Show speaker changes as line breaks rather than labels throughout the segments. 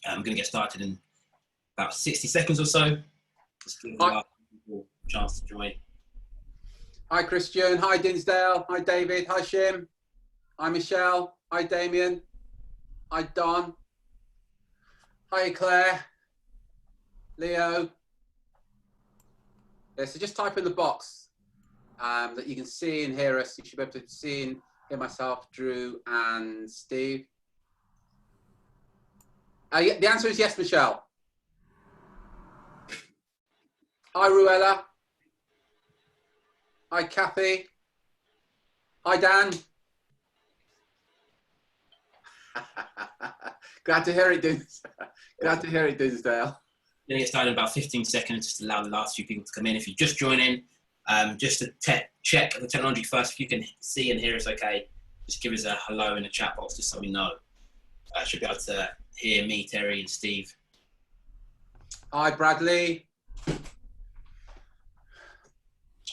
I'm going to get started in about 60 seconds or so. Just give the last people a chance to join.
Hi, Christian. Hi, Dinsdale. Hi, David. Hi, Shim. Hi, Michelle. Hi, Damien. Hi, Don. Hi, Claire. Leo. Yeah, so just type in the box that you can see and hear us. You should be able to see and hear myself, Drew, and Steve. Yeah, the answer is yes, Michelle. Hi, Ruella. Hi, Kathy. Hi, Dan. Glad to hear it, Glad to hear it, Dinsdale.
Going to get started in about 15 seconds, just allow the last few people to come in. If you're just joining, just to check the technology first. If you can see and hear us okay, just give us a hello in the chat box, just so we know. I should be able to hear me, Terry, and Steve.
Hi, Bradley.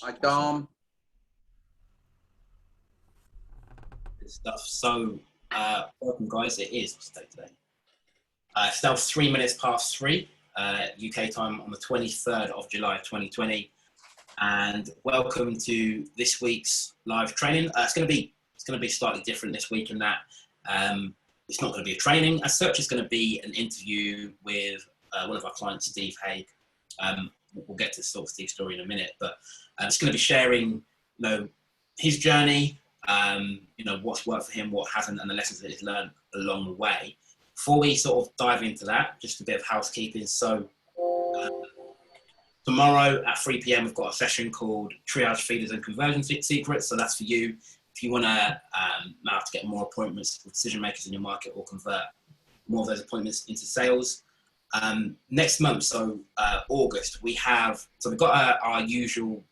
Hi, Dom.
Good stuff. So, welcome, guys. It is, what's the date today? It's now 3 minutes past 3 UK time on the 23rd of July 2020, and welcome to this week's live training. It's going to be slightly different this week in that it's not going to be a training as such. It's going to be an interview with one of our clients, Steve Haig. We'll get to sort of Steve's story in a minute, but it's going to be sharing, his journey, what's worked for him, what hasn't, and the lessons that he's learned along the way. Before we sort of dive into that, just a bit of housekeeping. So tomorrow at 3 p.m, we've got a session called Triage Feeders and Conversion Secrets. So that's for you if you want to now to get more appointments with decision makers in your market or convert more of those appointments into sales. Next month, so August, we've got our usual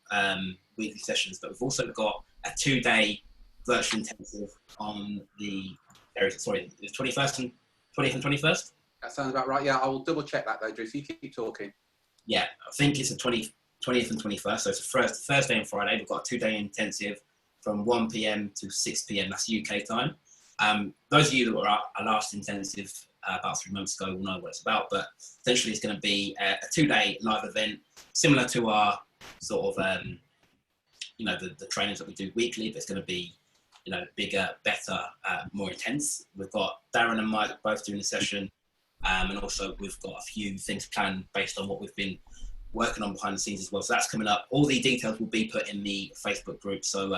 weekly sessions, but we've also got a 2-day virtual intensive on the 21st and 20th and 21st.
That sounds about right. Yeah, I will double check that though, Drew. So you keep talking.
Yeah, I think it's the 20th and 21st. So it's a Thursday and Friday. We've got a 2-day intensive from 1 p.m. to 6 p.m. That's UK time. Those of you that were at our last intensive about 3 months ago will know what it's about. But essentially, it's going to be a 2-day live event similar to our sort of the trainings that we do weekly. But it's going to be bigger, better, more intense. We've got Darren and Mike both doing the session, and also we've got a few things planned based on what we've been working on behind the scenes as well. So that's coming up. All the details will be put in the Facebook group. So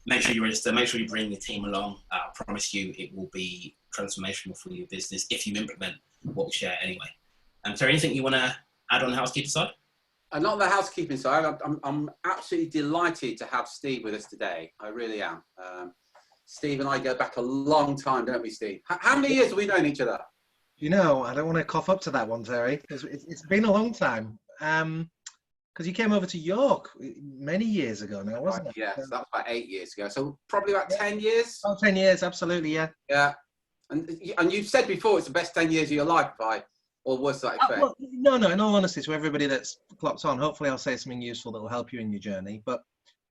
make sure you register, make sure you bring the team along. I promise you it will be transformational for your business if you implement what we share anyway. Terry, anything you want to add on the housekeeping side?
Not on the housekeeping side. I'm absolutely delighted to have Steve with us today. I really am. Steve and I go back a long time, don't we, Steve? How many years have we known each other?
I don't want to cough up to that one, Terry. It's been a long time. Because you came over to York many years ago now, wasn't it?
Yes, that was about 8 years ago. So probably about 10 years?
Oh, 10 years, absolutely, yeah.
Yeah. And you've said before it's the best 10 years of your life, or was that effect?
Well, no, in all honesty, to everybody that's clocked on, hopefully I'll say something useful that will help you in your journey. But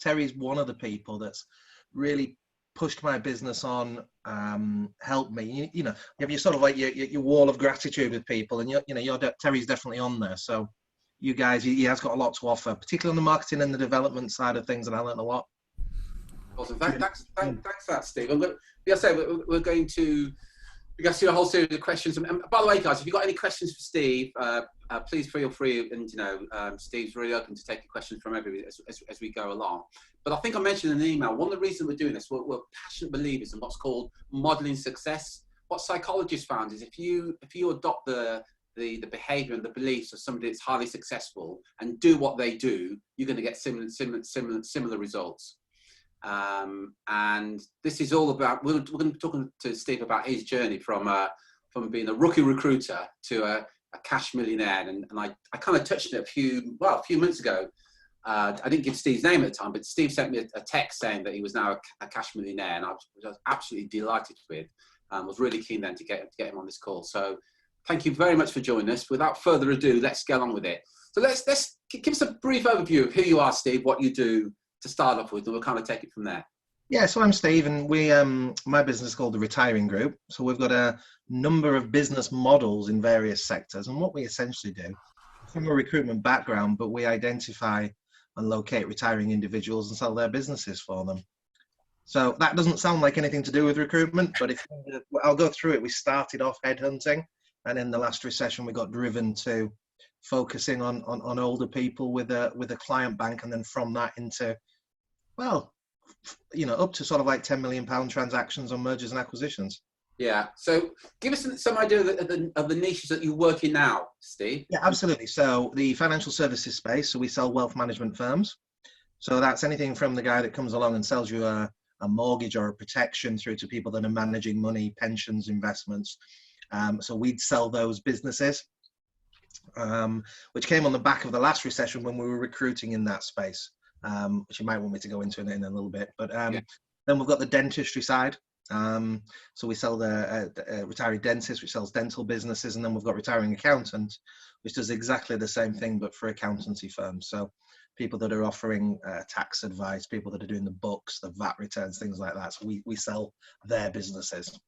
Terry's one of the people that's really pushed my business on, helped me. You have your sort of like your wall of gratitude with people, and Terry's definitely on there. So you guys, he has got a lot to offer, particularly on the marketing and the development side of things, and I learned a lot.
Awesome. Thanks for that, Steve. We're going to see a whole series of questions. And by the way, guys, if you've got any questions for Steve, please feel free. And Steve's really open to taking questions from everybody as we go along. But I think I mentioned in the email, one of the reasons we're doing this, we're passionate believers in what's called modeling success. What psychologists found is if you adopt the behavior and the beliefs of somebody that's highly successful and do what they do, you're going to get similar results. And this is all about, we're going to be talking to Steve about his journey from being a rookie recruiter to a cash millionaire. And I kind of touched it a few months ago. I didn't give Steve's name at the time, but Steve sent me a text saying that he was now a cash millionaire, and I was absolutely delighted with. Was really keen then to get him on this call. So thank you very much for joining us. Without further ado, let's get on with it. So let's give us a brief overview of who you are, Steve, what you do to start off with, and we'll kind of take it from there.
Yeah, so I'm Steve, and we my business is called the Retiring Group. So we've got a number of business models in various sectors. And what we essentially do, from a recruitment background, but we identify and locate retiring individuals and sell their businesses for them. So that doesn't sound like anything to do with recruitment, but if I'll go through it. We started off headhunting, and in the last recession, we got driven to focusing on older people with a client bank, and then from that into, well, up to sort of like £10 million transactions on mergers and acquisitions.
Yeah. So give us some idea of the niches that you work in now, Steve.
Yeah, absolutely. So the financial services space, so we sell wealth management firms. So that's anything from the guy that comes along and sells you a mortgage or a protection through to people that are managing money, pensions, investments. So we'd sell those businesses, which came on the back of the last recession when we were recruiting in that space, which you might want me to go into in a little bit. But then we've got the dentistry side. So we sell the retiring dentist, which sells dental businesses, and then we've got retiring accountant, which does exactly the same thing, but for accountancy firms. So people that are offering tax advice, people that are doing the books, the VAT returns, things like that. So we sell their businesses.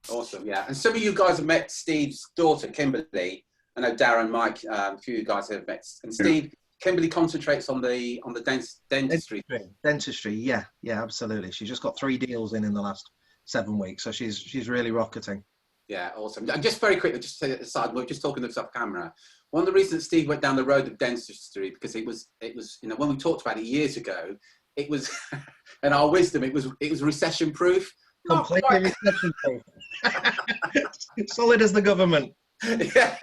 Awesome, yeah. And some of you guys have met Steve's daughter, Kimberly. I know Darren, Mike, a few of you guys have met. And Steve, Kimberly concentrates on the dentistry.
Dentistry, yeah, absolutely. She's just got 3 deals in the last 7 weeks, so she's really rocketing.
Yeah, awesome. And just very quickly, just to say aside, we're just talking this off camera. One of the reasons Steve went down the road of dentistry, because it was when we talked about it years ago, it was, in our wisdom, it was recession proof.
Completely recession proof. Solid as the government.
Yeah.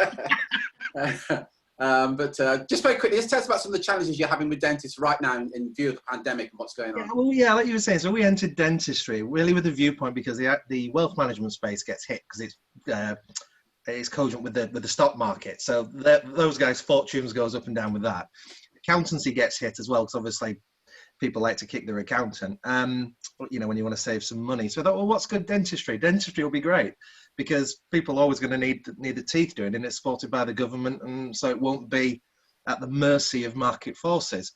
But just very quickly, just tell us about some of the challenges you're having with dentists right now in view of the pandemic and what's going on.
Yeah, like you were saying, so we entered dentistry really with a viewpoint because the wealth management space gets hit because it's cogent with the stock market. So those guys' fortunes goes up and down with that. Accountancy gets hit as well because obviously people like to kick their accountant, when you want to save some money. So I thought, well, what's good? Dentistry. Dentistry will be great because people are always going to need the teeth doing, and it's supported by the government, and so it won't be at the mercy of market forces.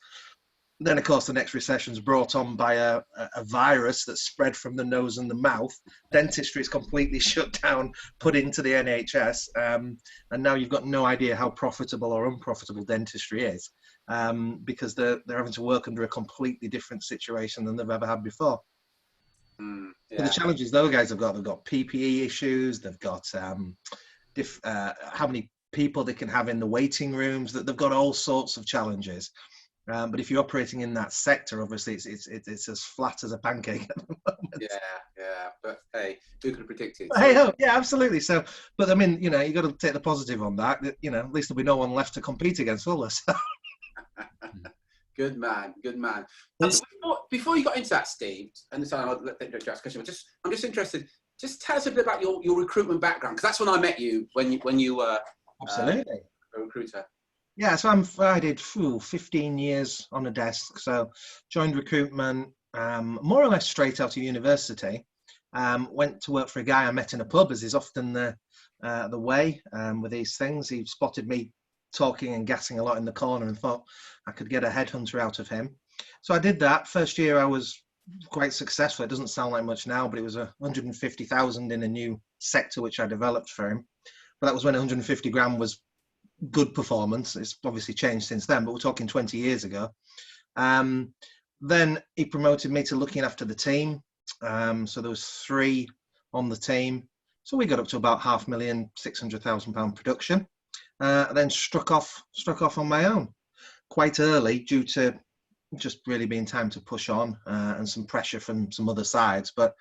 Then, of course, the next recession is brought on by a virus that spread from the nose and the mouth. Dentistry is completely shut down, put into the NHS, and now you've got no idea how profitable or unprofitable dentistry is, because they're having to work under a completely different situation than they've ever had before.
Yeah.
But the challenges they've got PPE issues, they've got how many people they can have in the waiting rooms, that they've got all sorts of challenges. But if you're operating in that sector, obviously it's as flat as a pancake at the moment.
Yeah. But hey, who could have predicted?
Yeah, absolutely. So, but I mean, you got to take the positive on that. At least there'll be no one left to compete against, will there? So.
Good man. Before you got into that, Steve, and sorry, I'll let you ask a question. I'm just interested. Just tell us a bit about your recruitment background, because that's when I met you when you were
absolutely
a recruiter.
Yeah, so I did 15 years on a desk. So joined recruitment more or less straight out of university. Went to work for a guy I met in a pub, as is often the way with these things. He spotted me talking and gassing a lot in the corner and thought I could get a headhunter out of him. So I did that. First year I was quite successful. It doesn't sound like much now, but it was 150,000 in a new sector which I developed for him. But that was when 150 grand was good performance. It's obviously changed since then, but we're talking 20 years ago. Then he promoted me to looking after the team. So there was 3 on the team. So we got up to about £500,000, £600,000 production. Then struck off on my own quite early due to just really being time to push on and some pressure from some other sides. But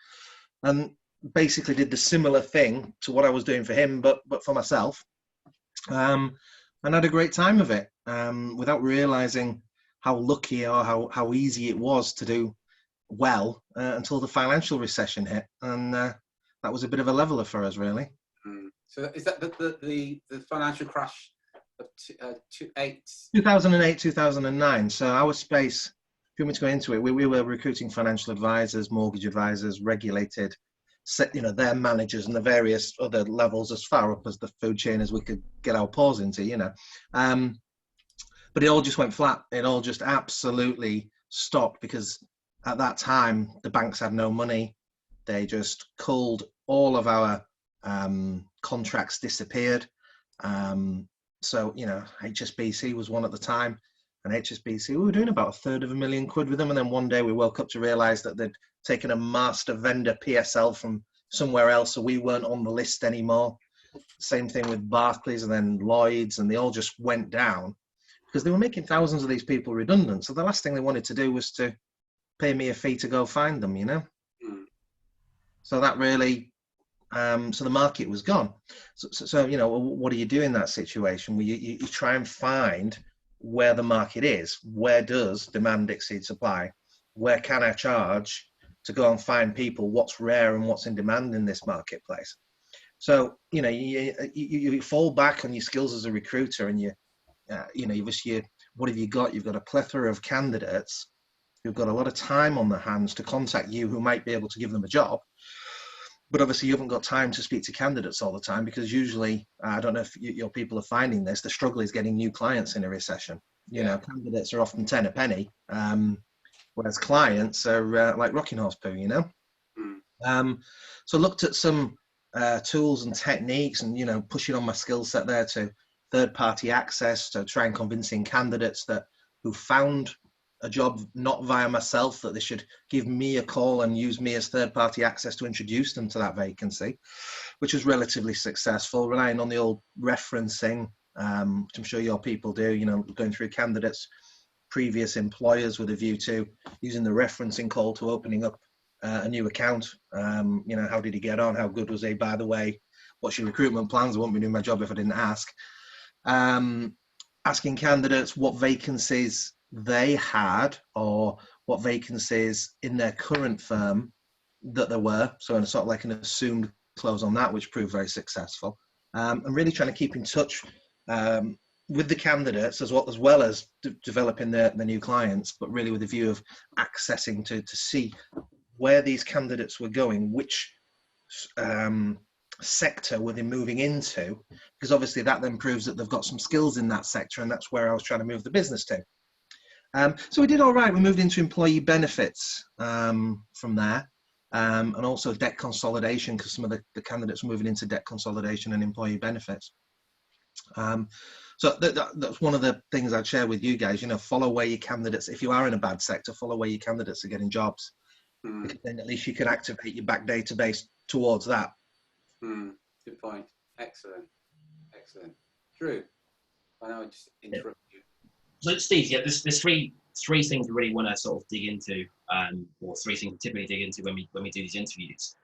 basically did the similar thing to what I was doing for him, but for myself. And had a great time of it without realizing how lucky or how easy it was to do well until the financial recession hit. And that was a bit of a leveler for us, really.
So is that the financial crash of
2008, 2009? So our space, if you want me to go into it, we were recruiting financial advisors, mortgage advisors, regulated, their managers and the various other levels as far up as the food chain as we could get our paws into, But it all just went flat. It all just absolutely stopped because at that time, the banks had no money. They just culled all of our contracts disappeared. So, you know, HSBC was one at the time, and HSBC, we were doing about £250,000 with them. And then one day we woke up to realize that they'd taken a master vendor PSL from somewhere else. So we weren't on the list anymore. Same thing with Barclays and then Lloyds, and they all just went down because they were making thousands of these people redundant. So the last thing they wanted to do was to pay me a fee to go find them, you know? So that really, so the market was gone. So, you know, what do you do in that situation? Well, you try and find where the market is. Where does demand exceed supply? Where can I charge to go and find people? What's rare and what's in demand in this marketplace? So, you know, you fall back on your skills as a recruiter, and you know, what have you got? You've got a plethora of candidates who've got a lot of time on their hands to contact you, who might be able to give them a job. But obviously you haven't got time to speak to candidates all the time, because usually, I don't know if your people are finding this, the struggle is getting new clients in a recession. You know, candidates are often 10 a penny, whereas clients are like rocking horse poo, you know. So looked at some tools and techniques, and, you know, pushing on my skill set there to third-party access, to try and convincing candidates who found a job not via myself, that they should give me a call and use me as third-party access to introduce them to that vacancy, which was relatively successful, relying on the old referencing, which I'm sure your people do, you know, going through candidates' previous employers with a view to using the referencing call to opening up a new account. You know, how did he get on? How good was he? By the way, what's your recruitment plans? I wouldn't be doing my job if I didn't ask. Asking candidates what vacancies they had, or what vacancies in their current firm that there were. So sort of like an assumed close on that, which proved very successful. And really trying to keep in touch with the candidates as well as developing the new clients, but really with the view of accessing to see where these candidates were going, which sector were they moving into, because obviously that then proves that they've got some skills in that sector, and that's where I was trying to move the business to. So we did all right. We moved into employee benefits from there, and also debt consolidation, because some of the candidates were moving into debt consolidation and employee benefits. So that's one of the things I'd share with you guys. You know, follow where your candidates, if you are in a bad sector, follow where your candidates are getting jobs, because then at least you can activate your back database towards that.
Good point. Excellent. Drew, I know I just interrupted you.
So Steve, there's three things we really want to sort of dig into, or three things we typically dig into when we do these interviews.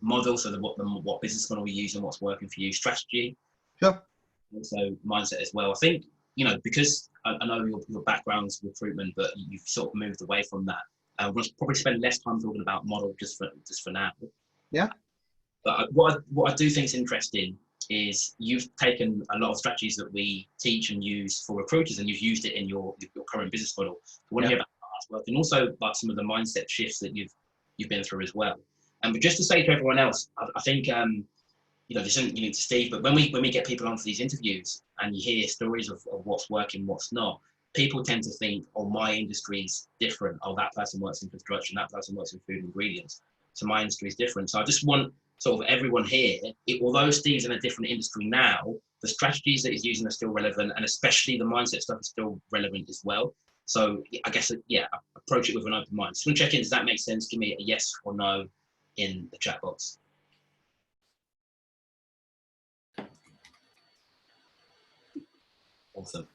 Model, so what business model we use and what's working for you. Strategy,
sure.
Also mindset as well. I think, you know, because I know your background's recruitment, but you've sort of moved away from that. We'll probably spend less time talking about model just for now.
Yeah.
But what I do think is interesting is you've taken a lot of strategies that we teach and use for recruiters, and you've used it in your current business model. I want to hear about how that's working, and also like some of the mindset shifts that you've been through as well. But just to say to everyone else, I think you know, this isn't unique to Steve, but when we get people on for these interviews and you hear stories of what's working, what's not, people tend to think, oh, my industry's different. Oh, that person works in construction, that person works in food and ingredients. So my industry is different. So I just want sort of everyone here, although Steve's in a different industry now, the strategies that he's using are still relevant, and especially the mindset stuff is still relevant as well. So I guess, approach it with an open mind. Just want to check in, does that make sense? Give me a yes or no in the chat box. Awesome.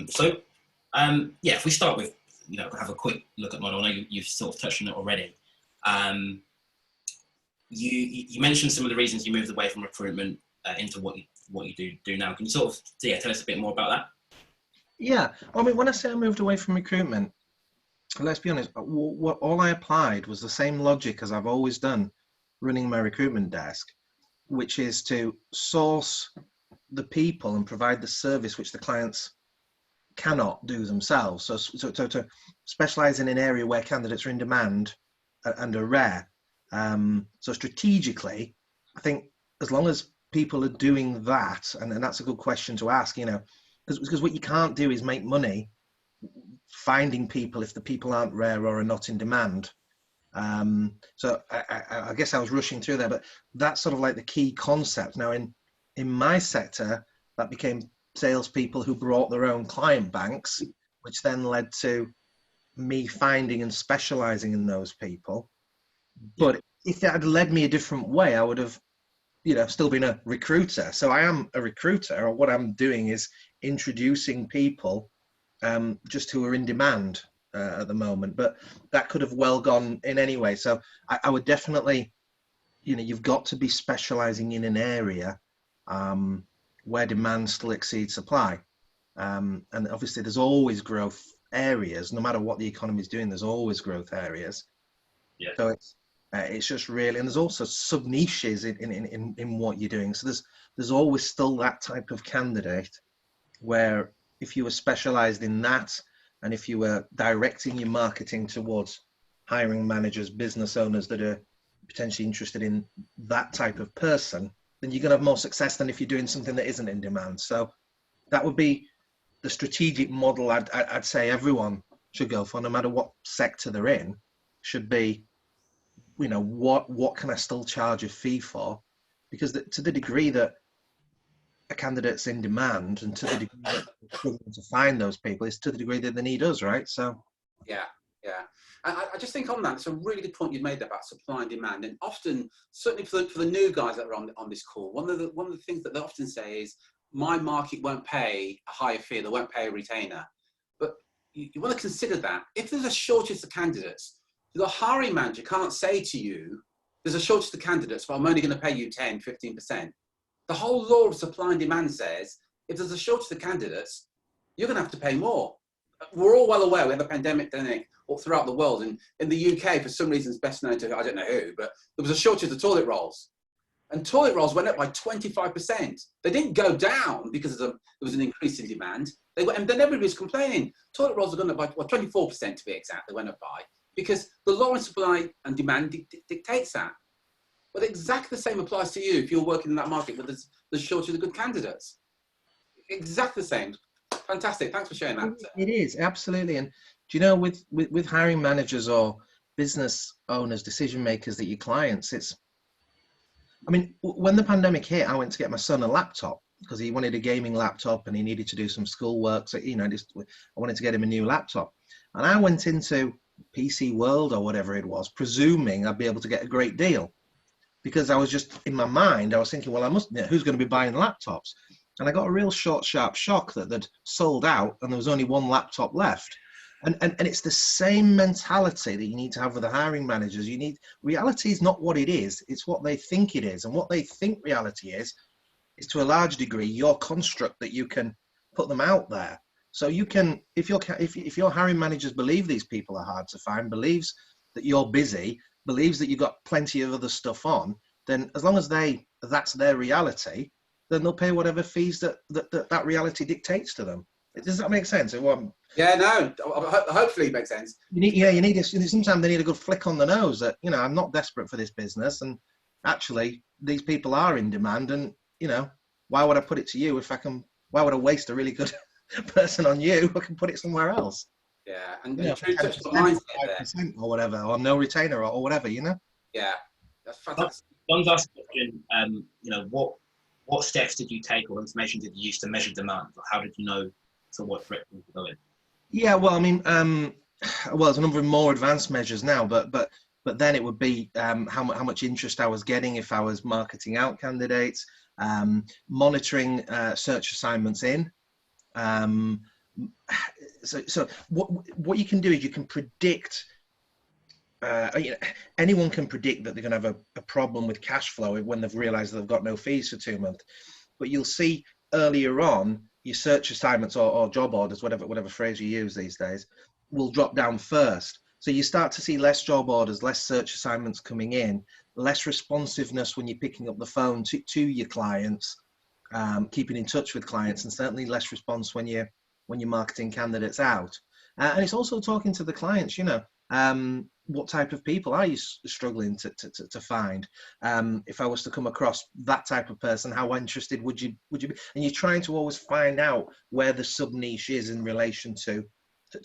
So, if we start with, you know, have a quick look at model. I know you've sort of touched on it already. You mentioned some of the reasons you moved away from recruitment into what you do now. Can you sort of tell us a bit more about that?
Yeah, I mean, when I say I moved away from recruitment, let's be honest, all I applied was the same logic as I've always done running my recruitment desk, which is to source the people and provide the service which the clients cannot do themselves. So to specialize in an area where candidates are in demand and are rare. So strategically, I think as long as people are doing that, and that's a good question to ask, you know, because what you can't do is make money finding people if the people aren't rare or are not in demand. So I guess I was rushing through there, but that's sort of like the key concept. Now, in my sector, that became salespeople who brought their own client banks, which then led to me finding and specializing in those people. But if it had led me a different way, I would have, still been a recruiter. So I am a recruiter, or what I'm doing is introducing people just who are in demand at the moment. But that could have well gone in any way. So I would definitely, you've got to be specializing in an area where demand still exceeds supply. And obviously there's always growth areas, no matter what the economy is doing, there's always growth areas.
Yeah.
So it's just really, and there's also sub niches in what you're doing. So there's always still that type of candidate where if you were specialized in that, and if you were directing your marketing towards hiring managers, business owners that are potentially interested in that type of person, then you're going to have more success than if you're doing something that isn't in demand. So that would be the strategic model I'd say everyone should go for, no matter what sector they're in, should be, what can I still charge a fee for? Because to the degree that a candidate's in demand, and to the degree that we're struggling to find those people, is to the degree that they need us, right? So
yeah. I just think on that, it's a really good point you've made about supply and demand. And often, certainly for the new guys that are on this call, one of the things that they often say is, my market won't pay a higher fee, they won't pay a retainer. But you want to consider that if there's a shortage of candidates, the hiring manager can't say to you, there's a shortage of candidates, but I'm only going to pay you 10, 15%. The whole law of supply and demand says, if there's a shortage of candidates, you're going to have to pay more. We're all well aware we have a pandemic all throughout the world. And in the UK, for some reason, it's best known to, I don't know who, but there was a shortage of toilet rolls. And toilet rolls went up by 25%. They didn't go down because there was an increase in demand. And then everybody was complaining. Toilet rolls are going up by 24% to be exact, they went up by, because the law of supply and demand dictates that. But exactly the same applies to you if you're working in that market where there's shortage of good candidates. Exactly the same. Fantastic. Thanks for sharing that.
It is, absolutely. And do you know, with hiring managers or business owners, decision makers, that your clients, when the pandemic hit, I went to get my son a laptop because he wanted a gaming laptop and he needed to do some schoolwork. So, I wanted to get him a new laptop. And I went into PC World or whatever it was, presuming I'd be able to get a great deal. Because I was just, in my mind, I was thinking, well, who's going to be buying laptops? And I got a real short, sharp shock that they'd sold out and there was only one laptop left. And it's the same mentality that you need to have with the hiring managers. Reality is not what it is, it's what they think it is. And what they think reality is to a large degree your construct that you can put them out there. So you can, if your hiring managers believe these people are hard to find, believes that you're busy, believes that you've got plenty of other stuff on, then as long as that's their reality, then they'll pay whatever fees that reality dictates to them. Does that make sense?
Yeah, no, hopefully it makes sense.
Sometimes they need a good flick on the nose that, I'm not desperate for this business, and actually these people are in demand, and, why would I put it to you why would I waste a really good person on you? I can put it somewhere else.
Yeah, and true touch the mindset there.
Or whatever, or no retainer or whatever,
Yeah, that's fantastic.
Don's asked a question, what steps did you take or information did you use to measure demand? Or how did you know to what direction to go in?
Yeah, well, there's a number of more advanced measures now, but then it would be how much interest I was getting if I was marketing out candidates, monitoring search assignments in. So what you can do is you can predict. Anyone can predict that they're going to have a problem with cash flow when they've realized that they've got no fees for 2 months. But you'll see earlier on your search assignments or job orders, whatever phrase you use these days, will drop down first. So you start to see less job orders, less search assignments coming in, less responsiveness when you're picking up the phone to your clients, keeping in touch with clients, and certainly less response when you're marketing candidates out. And it's also talking to the clients, what type of people are you struggling to find? If I was to come across that type of person, how interested would you be? And you're trying to always find out where the sub niche is in relation to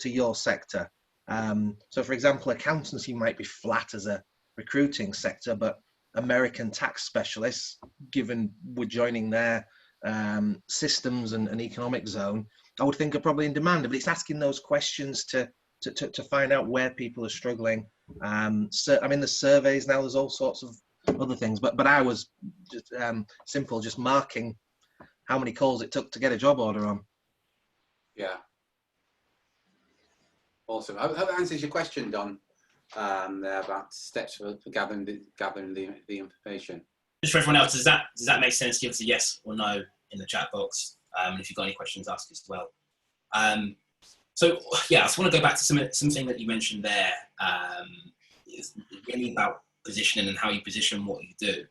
your sector. So for example, accountancy might be flat as a recruiting sector, but American tax specialists, given we're joining their systems and economic zone, I would think are probably in demand. But it's asking those questions to find out where people are struggling. So I mean, there's surveys now. There's all sorts of other things. But I was just simple, just marking how many calls it took to get a job order on.
Yeah. Awesome. I hope that answers your question, Don. There about steps for gathering the information.
Just for everyone else, does that make sense? Give us a yes or no in the chat box. And if you've got any questions, ask as well. So yeah, I just want to go back to something that you mentioned there. It's really about positioning and how you position what you do.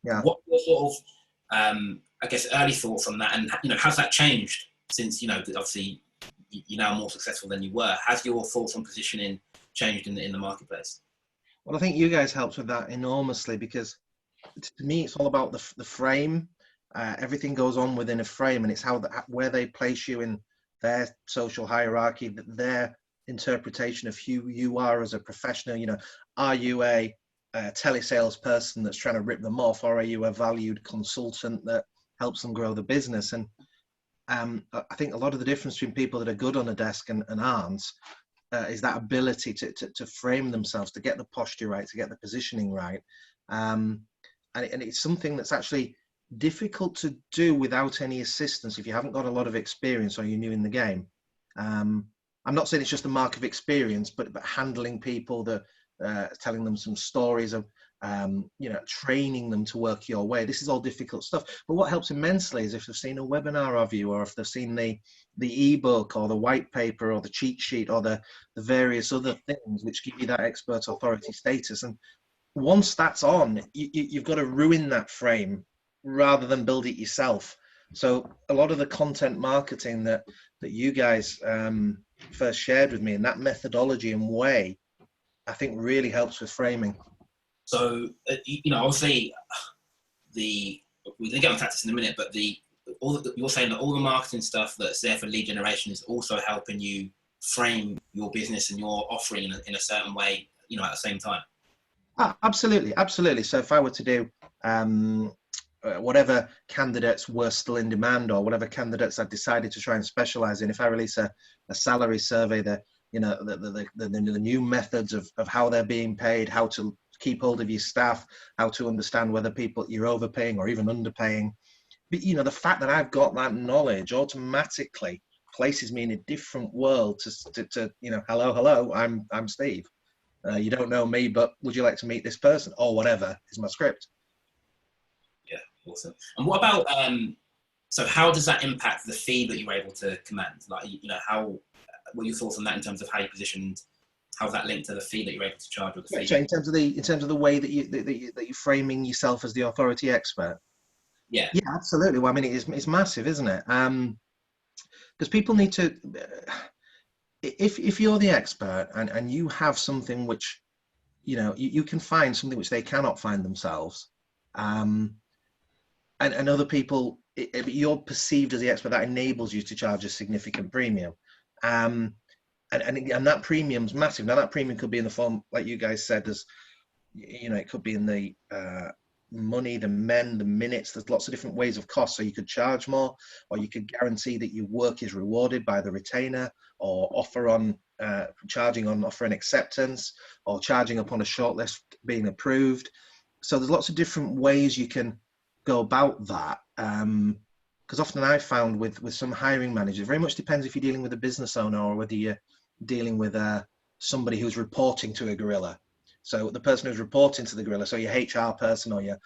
Yeah.
What sort of I guess early thoughts on that, and how's that changed since obviously you're now more successful than you were? Has your thoughts on positioning changed in the marketplace?
Well, I think you guys helped with that enormously, because to me it's all about the frame. Everything goes on within a frame, and it's where they place you in their social hierarchy, their interpretation of who you are as a professional. Are you a telesales person that's trying to rip them off, or are you a valued consultant that helps them grow the business? And I think a lot of the difference between people that are good on a desk and aren't is that ability to frame themselves, to get the posture right, to get the positioning right. And it's something that's actually difficult to do without any assistance if you haven't got a lot of experience or you're new in the game. I'm not saying it's just a mark of experience, but handling people, telling them some stories of, training them to work your way. This is all difficult stuff. But what helps immensely is if they've seen a webinar of you, or if they've seen the ebook or the white paper or the cheat sheet or the various other things which give you that expert authority status. And once that's on, you've got to ruin that frame rather than build it yourself. So a lot of the content marketing that you guys first shared with me, and that methodology and way, I think really helps with framing.
So obviously we can get on tactics in a minute, but you're saying that all the marketing stuff that's there for lead generation is also helping you frame your business and your offering in a certain way, at the same time.
Absolutely. So if I were to do whatever candidates were still in demand, or whatever candidates I decided to try and specialize in, if I release a salary survey, the new methods of how they're being paid, how to keep hold of your staff, how to understand whether you're overpaying or even underpaying. But the fact that I've got that knowledge automatically places me in a different world to hello, I'm Steve. You don't know me, but would you like to meet this person, or whatever is my script.
Yeah, awesome. And what about so how does that impact the fee that you're able to command? Like, what are your thoughts on that in terms of how you positioned? How's that linked to the fee that you're able to charge, or the fee?
So in terms of the way that you're framing yourself as the authority expert.
Yeah,
absolutely. Well, I mean, it's massive, isn't it? Because people need to. If you're the expert and you have something which, you can find something which they cannot find themselves, and other people, you're perceived as the expert, that enables you to charge a significant premium. And that premium's massive. Now that premium could be in the form, like you guys said, as it could be in the money, the men, the minutes. There's lots of different ways of cost. So you could charge more, or you could guarantee that your work is rewarded by the retainer, or charging on offer and acceptance, or charging upon a shortlist being approved. So there's lots of different ways you can go about that. Because often I've found with some hiring managers, it very much depends if you're dealing with a business owner or whether you're dealing with somebody who's reporting to a gorilla. So the person who's reporting to the gorilla, so your HR person or your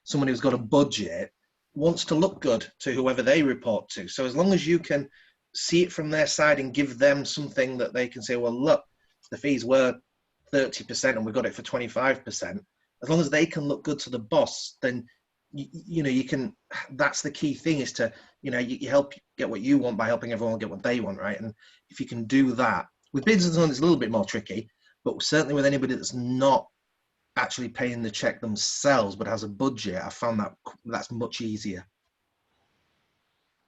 someone who's got a budget, wants to look good to whoever they report to. So as long as you can see it from their side and give them something that they can say, well, look, the fees were 30% and we got it for 25%. As long as they can look good to the boss, then you can. That's the key thing, is to you help get what you want by helping everyone get what they want, right? And if you can do that with business owners, it's a little bit more tricky, but certainly with anybody that's not actually paying the check themselves but has a budget, I found that's much easier.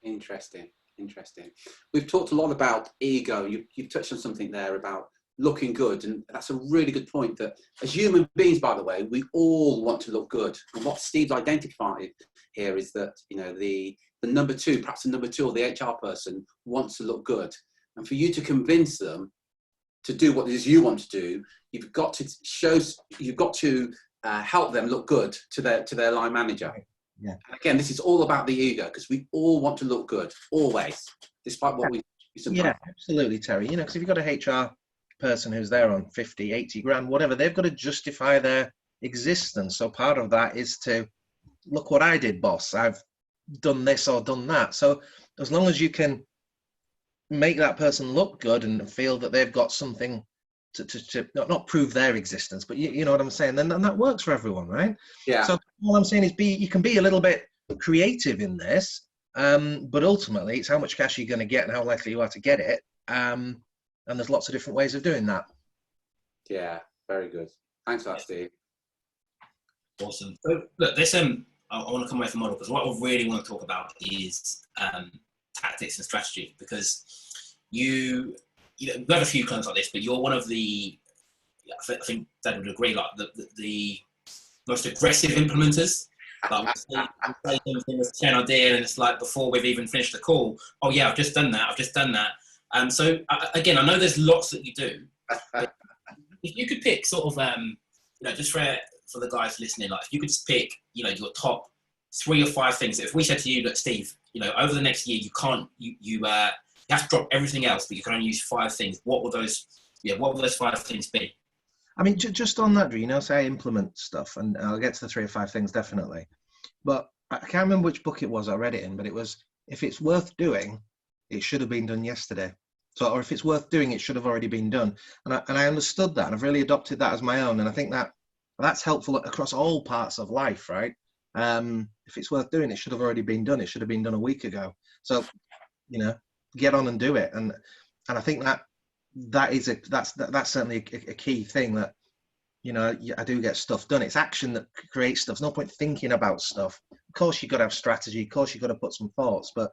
Interesting. Interesting. We've talked a lot about ego. You've touched on something there about looking good, and that's a really good point, that as human beings, by the way, we all want to look good. And what Steve's identified here is that, you know, the number two, perhaps the number two, or the HR person wants to look good. And for you to convince them to do what it is you want to do, you've got to help them look good to their line manager.
Yeah.
And again, this is all about the ego, because we all want to look good, always, despite what we sometimes.
Yeah, absolutely, Terry. You know, because if you've got a HR person who's there on 50, 80 grand, whatever, they've got to justify their existence. So part of that is to, look what I did, boss. I've done this or done that. So as long as you can make that person look good and feel that they've got something to not prove their existence, but you know what I'm saying, then that works for everyone, right?
Yeah.
So all I'm saying is you can be a little bit creative in this, but ultimately it's how much cash you're going to get and how likely you are to get it. And there's lots of different ways of doing that.
Yeah, very good. Thanks for that, Steve.
Awesome. So, look, this I want to come away from model, because what I really want to talk about is tactics and strategy, because you have a few clients like this, but you're one of the, I think Dad would agree, like the most aggressive implementers. Like we say something with 10 ideas, and it's like before we've even finished the call, oh yeah, I've just done that. So again, I know there's lots that you do. But if you could pick sort of, just for the guys listening, like if you could just pick, your top 3 or 5 things. If we said to you, look, Steve, over the next year, you have to drop everything else, but you can only use 5 things. What will those 5 things be? I
mean, just on that, say I implement stuff, and I'll get to the 3 or 5 things definitely. But I can't remember which book it was I read it in, but it was, if it's worth doing, it should have been done yesterday. So, or if it's worth doing, it should have already been done. And I understood that, and I've really adopted that as my own. And I think that's helpful across all parts of life, right? If it's worth doing, it should have already been done. It should have been done a week ago. So, get on and do it. And I think that's certainly a key thing, that I do get stuff done. It's action that creates stuff. There's no point thinking about stuff. Of course, you've got to have strategy. Of course, you've got to put some thoughts, but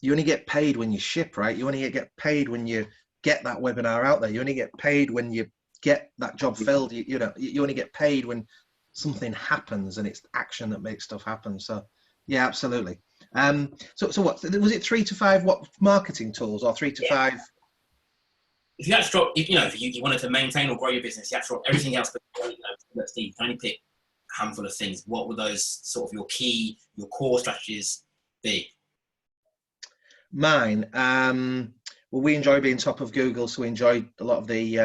you only get paid when you ship, right? You only get paid when you get that webinar out there. You only get paid when you get that job filled. You only get paid when something happens, and it's action that makes stuff happen. So yeah, absolutely. So what was it? 3 to 5 what marketing tools, or 3 to 5?
If you had to drop, if you wanted to maintain or grow your business, you have to drop everything else. But Steve, can only pick a handful of things. What would those sort of your core strategies be?
Mine, well, we enjoy being top of Google, so we enjoy a lot of the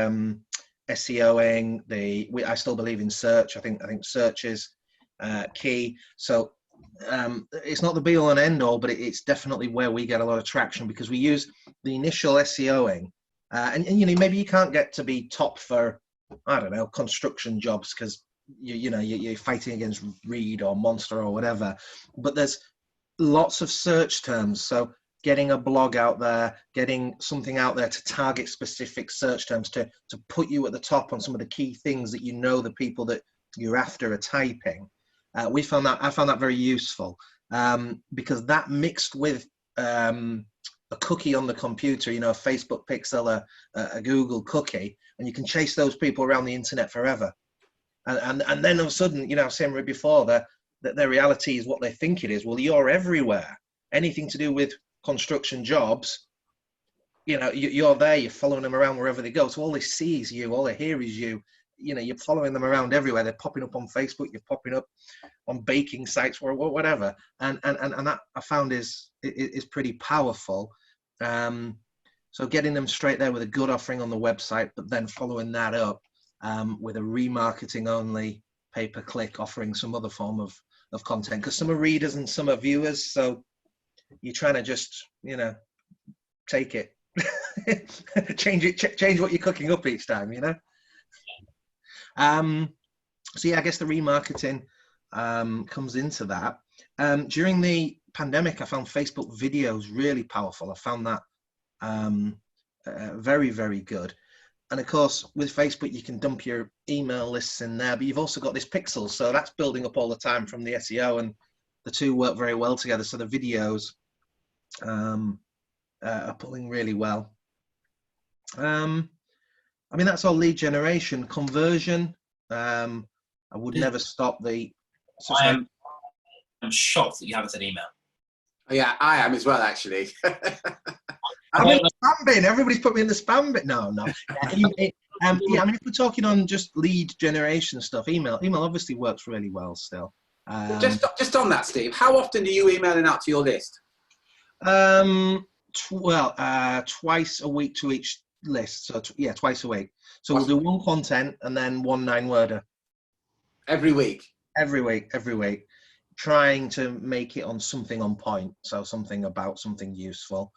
SEOing. I still believe in search. I think search is key. So it's not the be all and end all, but it's definitely where we get a lot of traction, because we use the initial SEOing, and maybe you can't get to be top for, I don't know, construction jobs, because you're fighting against Reed or Monster or whatever. But there's lots of search terms, so getting a blog out there, getting something out there to target specific search terms to put you at the top on some of the key things that the people that you're after are typing. I found that very useful, because that mixed with a cookie on the computer, a Facebook pixel, a Google cookie, and you can chase those people around the internet forever. And then all of a sudden, I was saying before, that their reality is what they think it is. Well, you're everywhere. Anything to do with construction jobs, you're there, you're following them around wherever they go. So all they see is you, all they hear is you. You're following them around everywhere. They're popping up on Facebook, you're popping up on baking sites or whatever. And that I found is pretty powerful. So getting them straight there with a good offering on the website, but then following that up with a remarketing only pay-per-click, offering some other form of content, because some are readers and some are viewers. So you're trying to just, take it, change what you're cooking up each time, So yeah, I guess the remarketing comes into that. During the pandemic, I found Facebook videos really powerful. I found that very, very good. And of course, with Facebook, you can dump your email lists in there, but you've also got this pixel. So that's building up all the time from the SEO, and the two work very well together. So the videos are pulling really well. I mean, that's all lead generation. Conversion, I would never stop the...
I'm shocked that you haven't said email.
Yeah, I am as well, actually.
I'm in the spam bin. Everybody's put me in the spam bin. No. Yeah, I mean, if we're talking on just lead generation stuff, email obviously works really well still.
Just on that, Steve, how often are you emailing out to your list?
Twice a week to each list. So yeah, twice a week. So we'll do one content and then one 9-worder.
Every week?
Every week. Trying to make it on something on point. So something about something useful.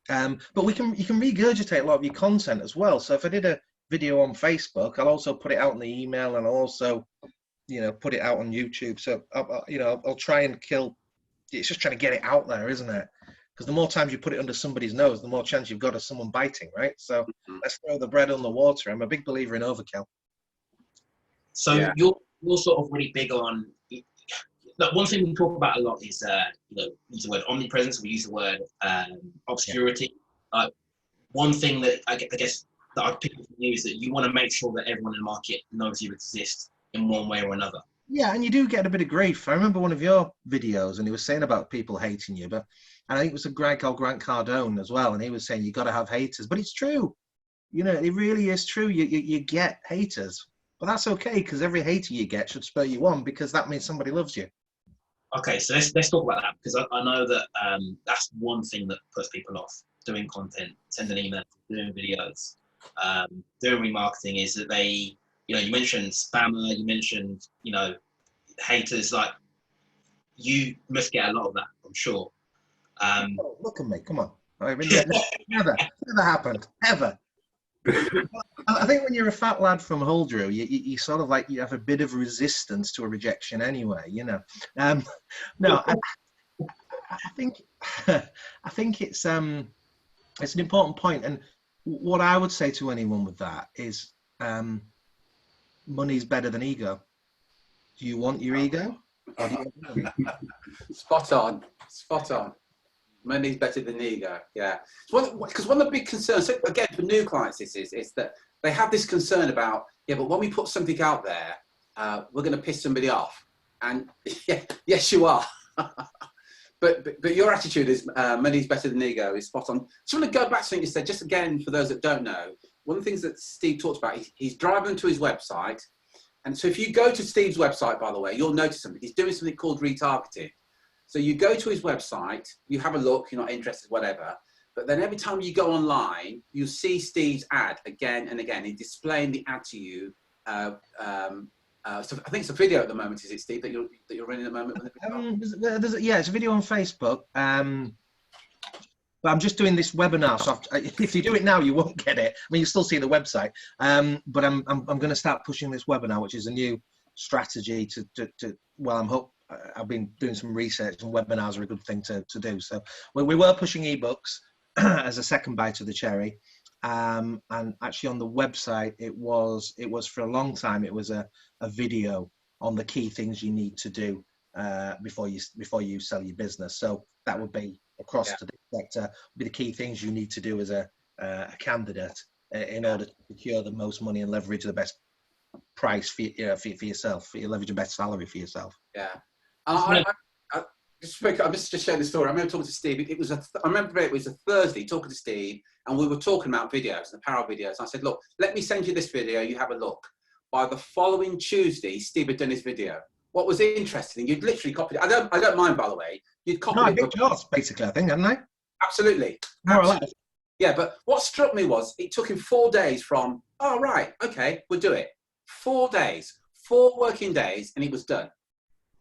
But you can regurgitate a lot of your content as well. So if I did a video on Facebook, I'll also put it out in the email, and I'll also, put it out on YouTube. So I'll try and kill. It's just trying to get it out there, isn't it? Because the more times you put it under somebody's nose, the more chance you've got of someone biting, right? So let's throw the bread on the water. I'm a big believer in overkill.
So yeah. You're sort of really big on. Like, one thing we talk about a lot is use the word omnipresence. We use the word obscurity. One thing that I guess that I pick up from you is that you want to make sure that everyone in the market knows you exist in one way or another. Yeah,
and you do get a bit of grief. I remember one of your videos, and he was saying about people hating you, and I think it was a guy called Grant Cardone as well, and he was saying you got to have haters, but it's true. It really is true. You get haters, but that's okay, because every hater you get should spur you on, because that means somebody loves you.
Okay, so let's talk about that, because I know that that's one thing that puts people off doing content, sending emails, doing videos, doing remarketing, is that they, you mentioned spammer, you mentioned, haters. Like, you must get a lot of that, I'm sure.
Look at me, come on. I mean, never happened, ever. I think when you're a fat lad from Huldrew, you sort of you have a bit of resistance to a rejection anyway, No, I think it's an important point, and what I would say to anyone with that is, money's better than ego. Do you want your ego? Or do you want money?
Spot on. Money's better than ego. Yeah, because one of the big concerns, again, for new clients, is that they have this concern about, but when we put something out there, we're going to piss somebody off. And yes, you are. but your attitude is money's better than ego is spot on. Just want to go back to something you said, just again, for those that don't know. One of the things that Steve talked about, he's driving to his website. And so if you go to Steve's website, by the way, you'll notice something. He's doing something called retargeting. So you go to his website, you have a look, you're not interested, whatever. But then every time you go online, you see Steve's ad again and again. He's displaying the ad to you. So I think it's a video at the moment, is it, Steve, that you're running at the moment?
It's a video on Facebook. But I'm just doing this webinar, so if you do it now, you won't get it. I mean, you still see the website. But I'm going to start pushing this webinar, which is a new strategy I've been doing some research, and webinars are a good thing to do. So we were pushing ebooks as a second bite of the cherry, and actually on the website it was for a long time it was a video on the key things you need to do before you sell your business. So that would be across to the sector, would be the key things you need to do as a candidate in order to secure the most money and leverage the best price for yourself, for your leverage the best salary for yourself.
Yeah. I'm just sharing the story. I remember talking to Steve. I remember it was a Thursday, talking to Steve, and we were talking about videos, the apparel videos. And I said, look, let me send you this video. You have a look. By the following Tuesday, Steve had done his video. What was interesting, you'd literally copied it. I don't mind, by the way. You'd copied it.
Big jobs, basically, I think, hadn't they?
Absolutely.
More or less.
Yeah, but what struck me was it took him 4 days from, oh, right, okay, we'll do it. 4 days, 4 working days, and it was done.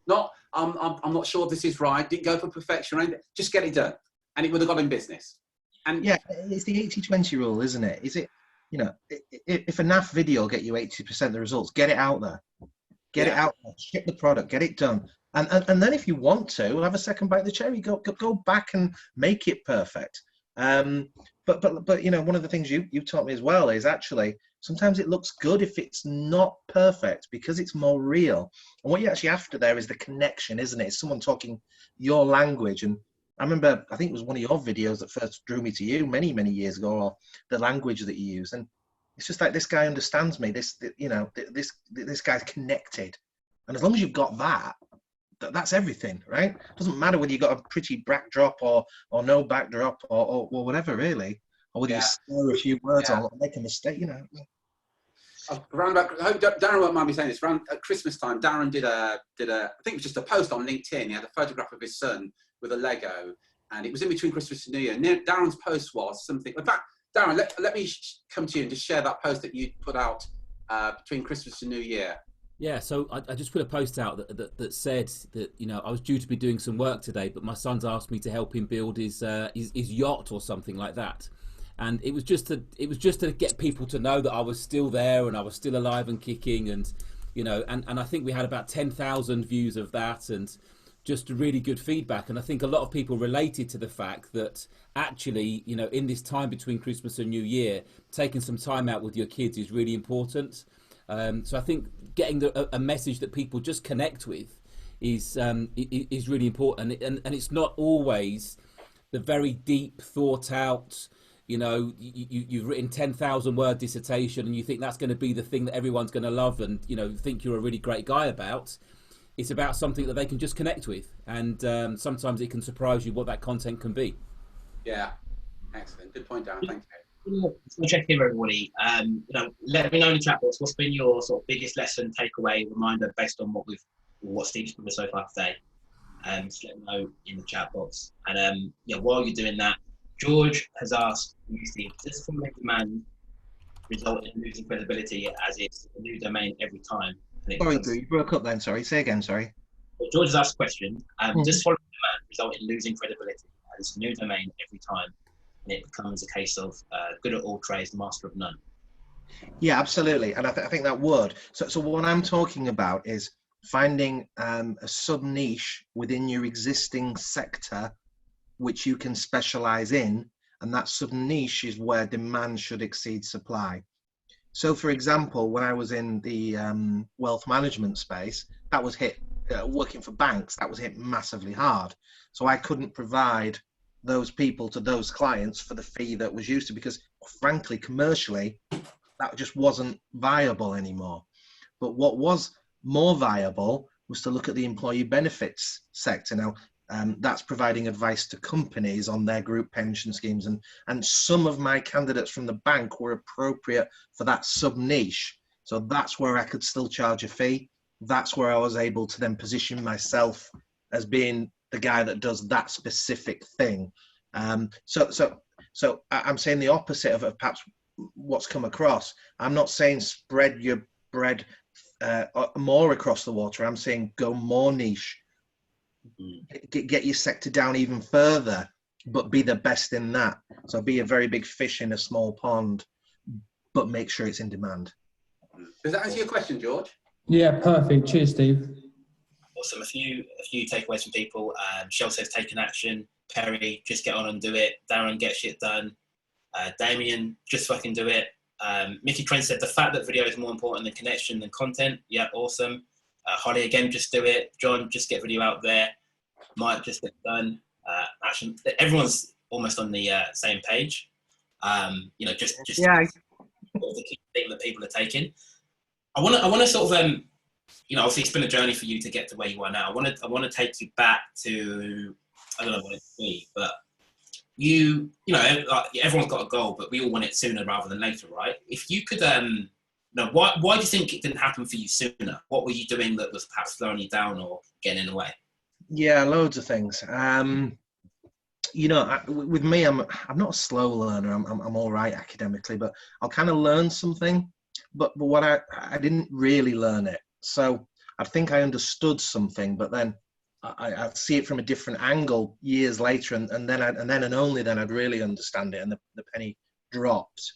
Not, I'm not sure this is right, didn't go for perfection or anything, just get it done. And it would have got him business. And
yeah, it's the 80-20 rule, isn't it? Is it, if a naff video will get you 80% of the results, get it out there. Get it out there, ship the product, get it done. And then if you want to, have a second bite of the cherry, go back and make it perfect. But one of the things you taught me as well is actually sometimes it looks good if it's not perfect because it's more real. And what you're actually after there is the connection, isn't it? It's someone talking your language. And I remember, I think it was one of your videos that first drew me to you many, many years ago, or the language that you use. And it's just like, this guy understands me. This guy's connected. And as long as you've got that, that's everything, right? It doesn't matter whether you've got a pretty backdrop or no backdrop or whatever, really. Or whether you slur a few words or make a mistake,
Around about, I hope Darren won't mind me saying this. Around at Christmas time, Darren did a I think it was just a post on LinkedIn. He had a photograph of his son with a Lego, and it was in between Christmas and New Year. Darren's post was something. In fact, Darren, let me come to you and just share that post that you put out between Christmas and New Year.
Yeah, so I just put a post out that said that, I was due to be doing some work today, but my son's asked me to help him build his yacht or something like that. And it was just to get people to know that I was still there and I was still alive and kicking, and I think we had about 10,000 views of that, and just really good feedback. And I think a lot of people related to the fact that actually, in this time between Christmas and New Year, taking some time out with your kids is really important. So I think getting a message that people just connect with is really important, and it's not always the very deep, thought out. You've written 10,000 word dissertation and you think that's going to be the thing that everyone's going to love and think you're a really great guy about. It's about something that they can just connect with, and sometimes it can surprise you what that content can be.
Yeah, excellent, good point, Darren. Thank you.
So check in, everybody. Let me know in the chat box what's been your sort of biggest lesson, takeaway, reminder based on what Steve's covered so far today. Just let me know in the chat box. And while you're doing that, George has asked you, Steve, does following demand result in losing credibility as it's a new domain every time?
Sorry, Drew, you broke up then. Sorry, say again. Sorry.
George has asked a question. Does following demand result in losing credibility as it's a new domain every time? And it becomes a case of good at all trades, master of none.
Yeah, absolutely. And I think that would. So what I'm talking about is finding a sub niche within your existing sector, which you can specialize in. And that sub niche is where demand should exceed supply. So for example, when I was in the wealth management space, that was hit, working for banks, that was hit massively hard. So I couldn't provide those people to those clients for the fee that was used to, because frankly, commercially, that just wasn't viable anymore. But what was more viable was to look at the employee benefits sector. Now, that's providing advice to companies on their group pension schemes. And some of my candidates from the bank were appropriate for that sub niche. So that's where I could still charge a fee. That's where I was able to then position myself as being the guy that does that specific thing. So I'm saying the opposite of perhaps what's come across. I'm not saying spread your bread more across the water. I'm saying go more niche. Get your sector down even further, but be the best in that. So be a very big fish in a small pond, but make sure it's in demand.
Does that answer your question, George?
Yeah, perfect. Cheers, Steve.
Awesome. A few takeaways from people. Shell says take an action. Perry, just get on and do it. Darren, get shit done. Damien, just fucking do it. Mickey Trent said the fact that video is more important than connection than content. Yeah, awesome. Holly, again, just do it. John, just get video out there. Mike, just get done. Actually, everyone's almost on the same page. Just
yeah.
The key thing that people are taking. I want to sort of obviously it's been a journey for you to get to where you are now. I want to take you back to, I don't know what it would be, but everyone's got a goal, but we all want it sooner rather than later, right? If you could, why do you think it didn't happen for you sooner? What were you doing that was perhaps slowing you down or getting in the way?
Yeah, loads of things. With me, I'm not a slow learner. I'm all right academically, but I'll kind of learn something. But what I didn't really learn it. So I think I understood something, but then I'd see it from a different angle years later, and then only then I'd really understand it, and the penny dropped.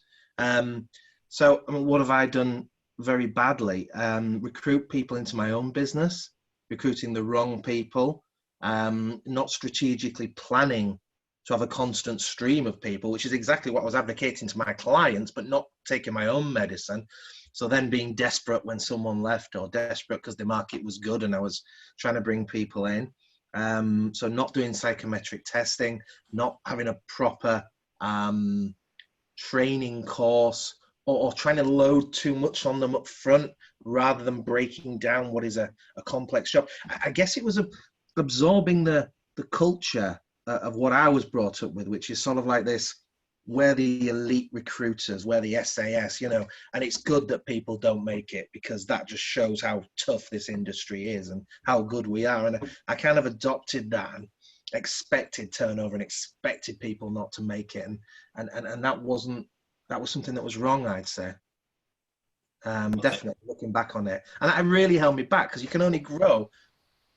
So what have I done very badly? Recruit people into my own business, recruiting the wrong people, not strategically planning to have a constant stream of people, which is exactly what I was advocating to my clients, but not taking my own medicine. So then being desperate when someone left, or desperate because the market was good and I was trying to bring people in. So not doing psychometric testing, not having a proper training course, or trying to load too much on them up front rather than breaking down what is a complex job. I guess it was absorbing the culture of what I was brought up with, which is sort of like this, we're the elite recruiters, we're the SAS, you know, and it's good that people don't make it, because that just shows how tough this industry is and how good we are. And I kind of adopted that and expected turnover and expected people not to make it. And that was something that was wrong, I'd say. Definitely looking back on it. And that really held me back, because you can only grow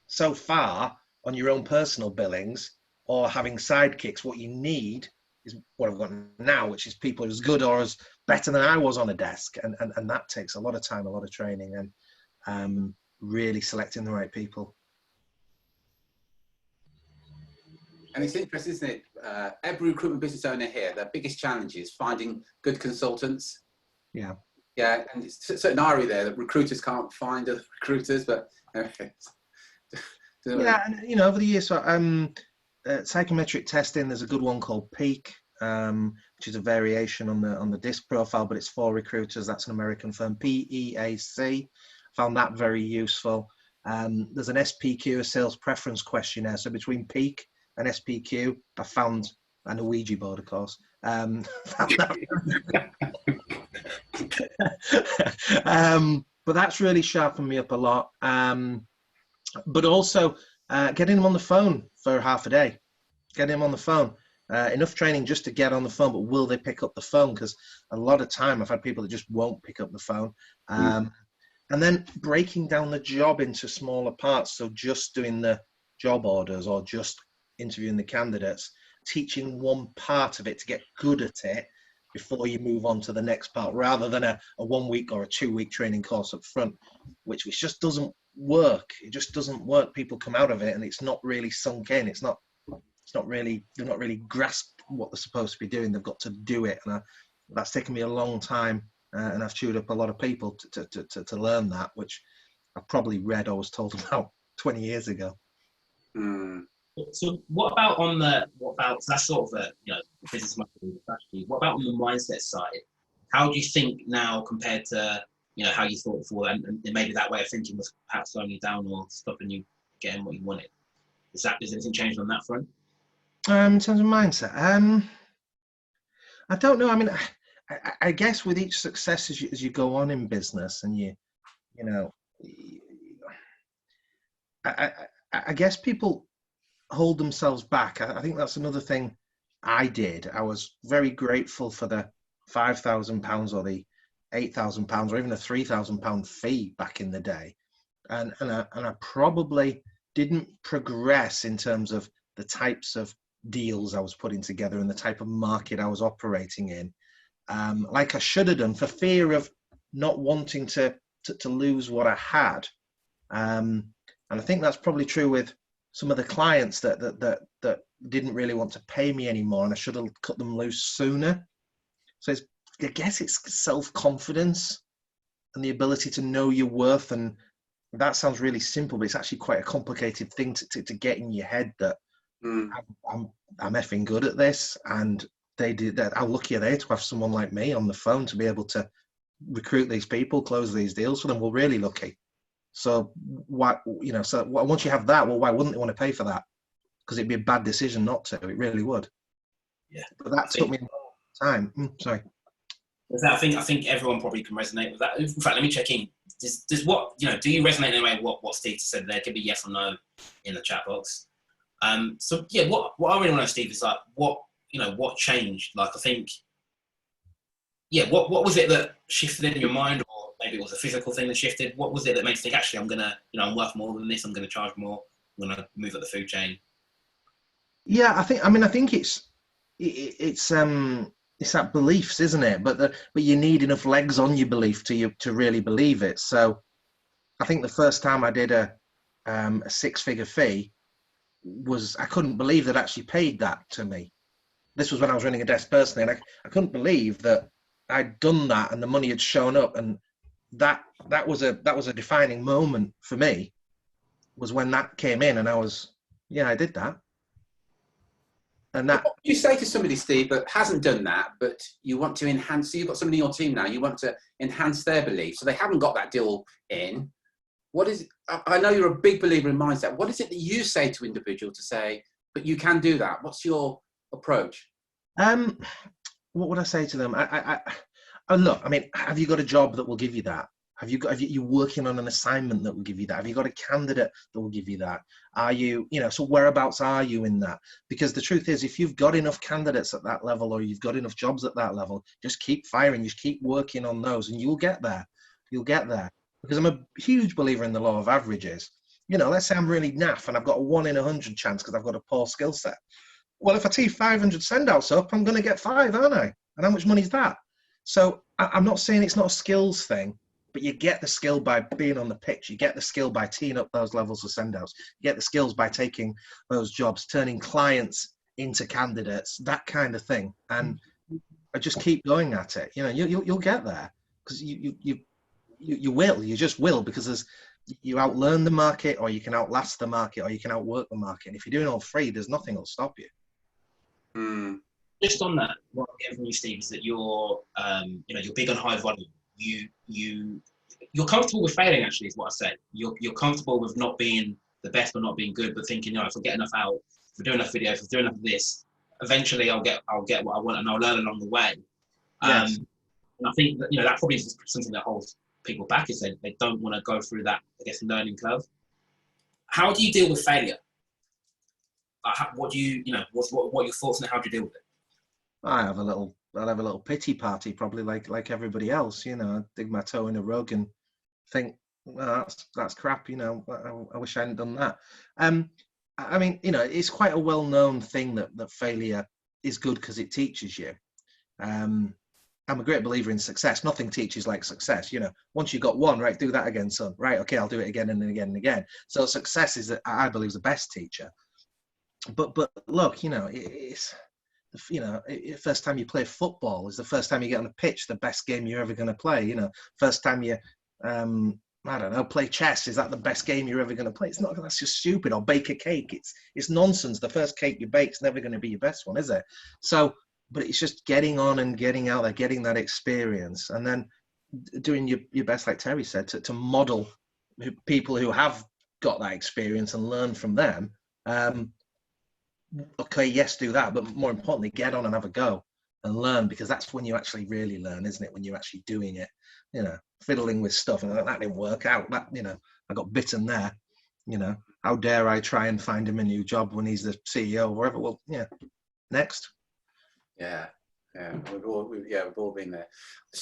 so far on your own personal billings or having sidekicks. What you need is what I've got now, which is people as good or as better than I was on a desk. And that takes a lot of time, a lot of training, and really selecting the right people.
And it's interesting, isn't it? Every recruitment business owner here, their biggest challenge is finding good consultants.
Yeah.
Yeah, and it's a certain area there that recruiters can't find other recruiters, but
yeah, and you know, over the years, so psychometric testing, there's a good one called Peak, which is a variation on the DISC profile, but it's for recruiters. That's an American firm, PEAC. Found that very useful. There's an SPQ, a sales preference questionnaire. So between Peak and SPQ, I found an Ouija board, of course. But that's really sharpened me up a lot. But also getting them on the phone for half a day, getting them on the phone. Enough training just to get on the phone, but will they pick up the phone? Because a lot of time I've had people that just won't pick up the phone. And then breaking down the job into smaller parts. So just doing the job orders or just interviewing the candidates, teaching one part of it to get good at it before you move on to the next part, rather than a 1 week or a 2 week training course up front, which just doesn't work. It just doesn't work. People come out of it and it's not really sunk in. They've not really grasped what they're supposed to be doing. They've got to do it. And that's taken me a long time. And I've chewed up a lot of people to learn that, which I probably read or was told about 20 years ago.
So what about so that's sort of business marketing strategy. What about on the mindset side? How do you think now compared to how you thought before, and maybe that way of thinking was perhaps slowing you down or stopping you getting what you wanted? Is anything changed on that front?
In terms of mindset, I don't know. I mean, I guess with each success as you go on in business, and I guess people hold themselves back. I think that's another thing I did. I was very grateful for the £5,000 or the £8,000 or even a £3,000 fee back in the day, and I probably didn't progress in terms of the types of deals I was putting together and the type of market I was operating in, like I should have done, for fear of not wanting to lose what I had. And I think that's probably true with some of the clients that didn't really want to pay me anymore, and I should have cut them loose sooner. So I guess it's self-confidence and the ability to know your worth. And that sounds really simple, but it's actually quite a complicated thing to get in your head, that I'm effing good at this. And they did that. How lucky are they to have someone like me on the phone to be able to recruit these people, close these deals for them? We're really lucky. So why, so once you have that, well, why wouldn't they want to pay for that? Because it'd be a bad decision not to. It really would. Yeah. But that took me time. Sorry.
I think everyone probably can resonate with that. In fact, let me check in. Does what do you resonate in a way what Steve said there? It could be yes or no in the chat box. So yeah, what I really want to know, Steve, is like what changed? Like I think, yeah, what was it that shifted in your mind, or maybe it was a physical thing that shifted? What was it that made you think, actually, I'm gonna, I'm worth more than this. I'm gonna charge more. I'm gonna move up the food chain.
Yeah, I think it's that beliefs, isn't it? But you need enough legs on your belief to really believe it. So I think the first time I did a 6-figure fee I couldn't believe that actually paid that to me. This was when I was running a desk personally, and I couldn't believe that I'd done that and the money had shown up. And that was a defining moment for me, was when that came in, and I was Yeah, I did that. And that.
What would you say to somebody, Steve, that hasn't done that, but you want to enhance? So you've got somebody in your team now. You want to enhance their belief, so they haven't got that deal in. What is? I know you're a big believer in mindset. What is it that you say to individual to say, but you can do that? What's your approach?
What would I say to them? Oh, look, I mean, have you got a job that will give you that? Have you working on an assignment that will give you that? Have you got a candidate that will give you that? Are you, so whereabouts are you in that? Because the truth is, if you've got enough candidates at that level, or you've got enough jobs at that level, just keep firing, just keep working on those, and you'll get there. You'll get there. Because I'm a huge believer in the law of averages. Let's say I'm really naff and I've got a 1 in 100 chance because I've got a poor skill set. Well, if I tee 500 send-outs up, I'm going to get 5, aren't I? And how much money is that? So I'm not saying it's not a skills thing, but you get the skill by being on the pitch. You get the skill by teeing up those levels of send-outs. You get the skills by taking those jobs, turning clients into candidates, that kind of thing. And I just keep going at it. You'll get there because you will. You just will, because you outlearn the market, or you can outlast the market, or you can outwork the market. And if you're doing all three, there's nothing that'll stop you.
Just on that, what I'm getting from you, Steve, is that you're big on high volume. You're comfortable with failing. Actually, is what I say. You're comfortable with not being the best or not being good, but thinking, if I get enough out, if I do enough videos, if I do enough of this, eventually I'll get what I want, and I'll learn along the way.
Yes.
And I think that that probably is something that holds people back, is they don't want to go through that, I guess, learning curve. How do you deal with failure? What do you, what are your thoughts on how do you deal with it?
I'll have a little pity party, probably like everybody else. I dig my toe in a rug and think, that's crap. I wish I hadn't done that. I mean, it's quite a well-known thing that failure is good because it teaches you. I'm a great believer in success. Nothing teaches like success. Once you've got one, right, do that again, son. Right, okay, I'll do it again and again and again. So success is, I believe, the best teacher. But look, it's, first time you play football is the first time you get on the pitch, the best game you're ever going to play. First time you, I don't know, play chess, is that the best game you're ever going to play? It's not. That's just stupid. Or bake a cake. It's nonsense. The first cake you bake's never going to be your best one, is it? So, but it's just getting on and getting out there, getting that experience, and then doing your best, like Terry said, to model people who have got that experience and learn from them. Okay, yes, do that, but more importantly, get on and have a go and learn, because that's when you actually really learn, isn't it? When you're actually doing it, fiddling with stuff, and that didn't work out. That, I got bitten there. How dare I try and find him a new job when he's the CEO or wherever? Well, next.
Yeah, we've all been there.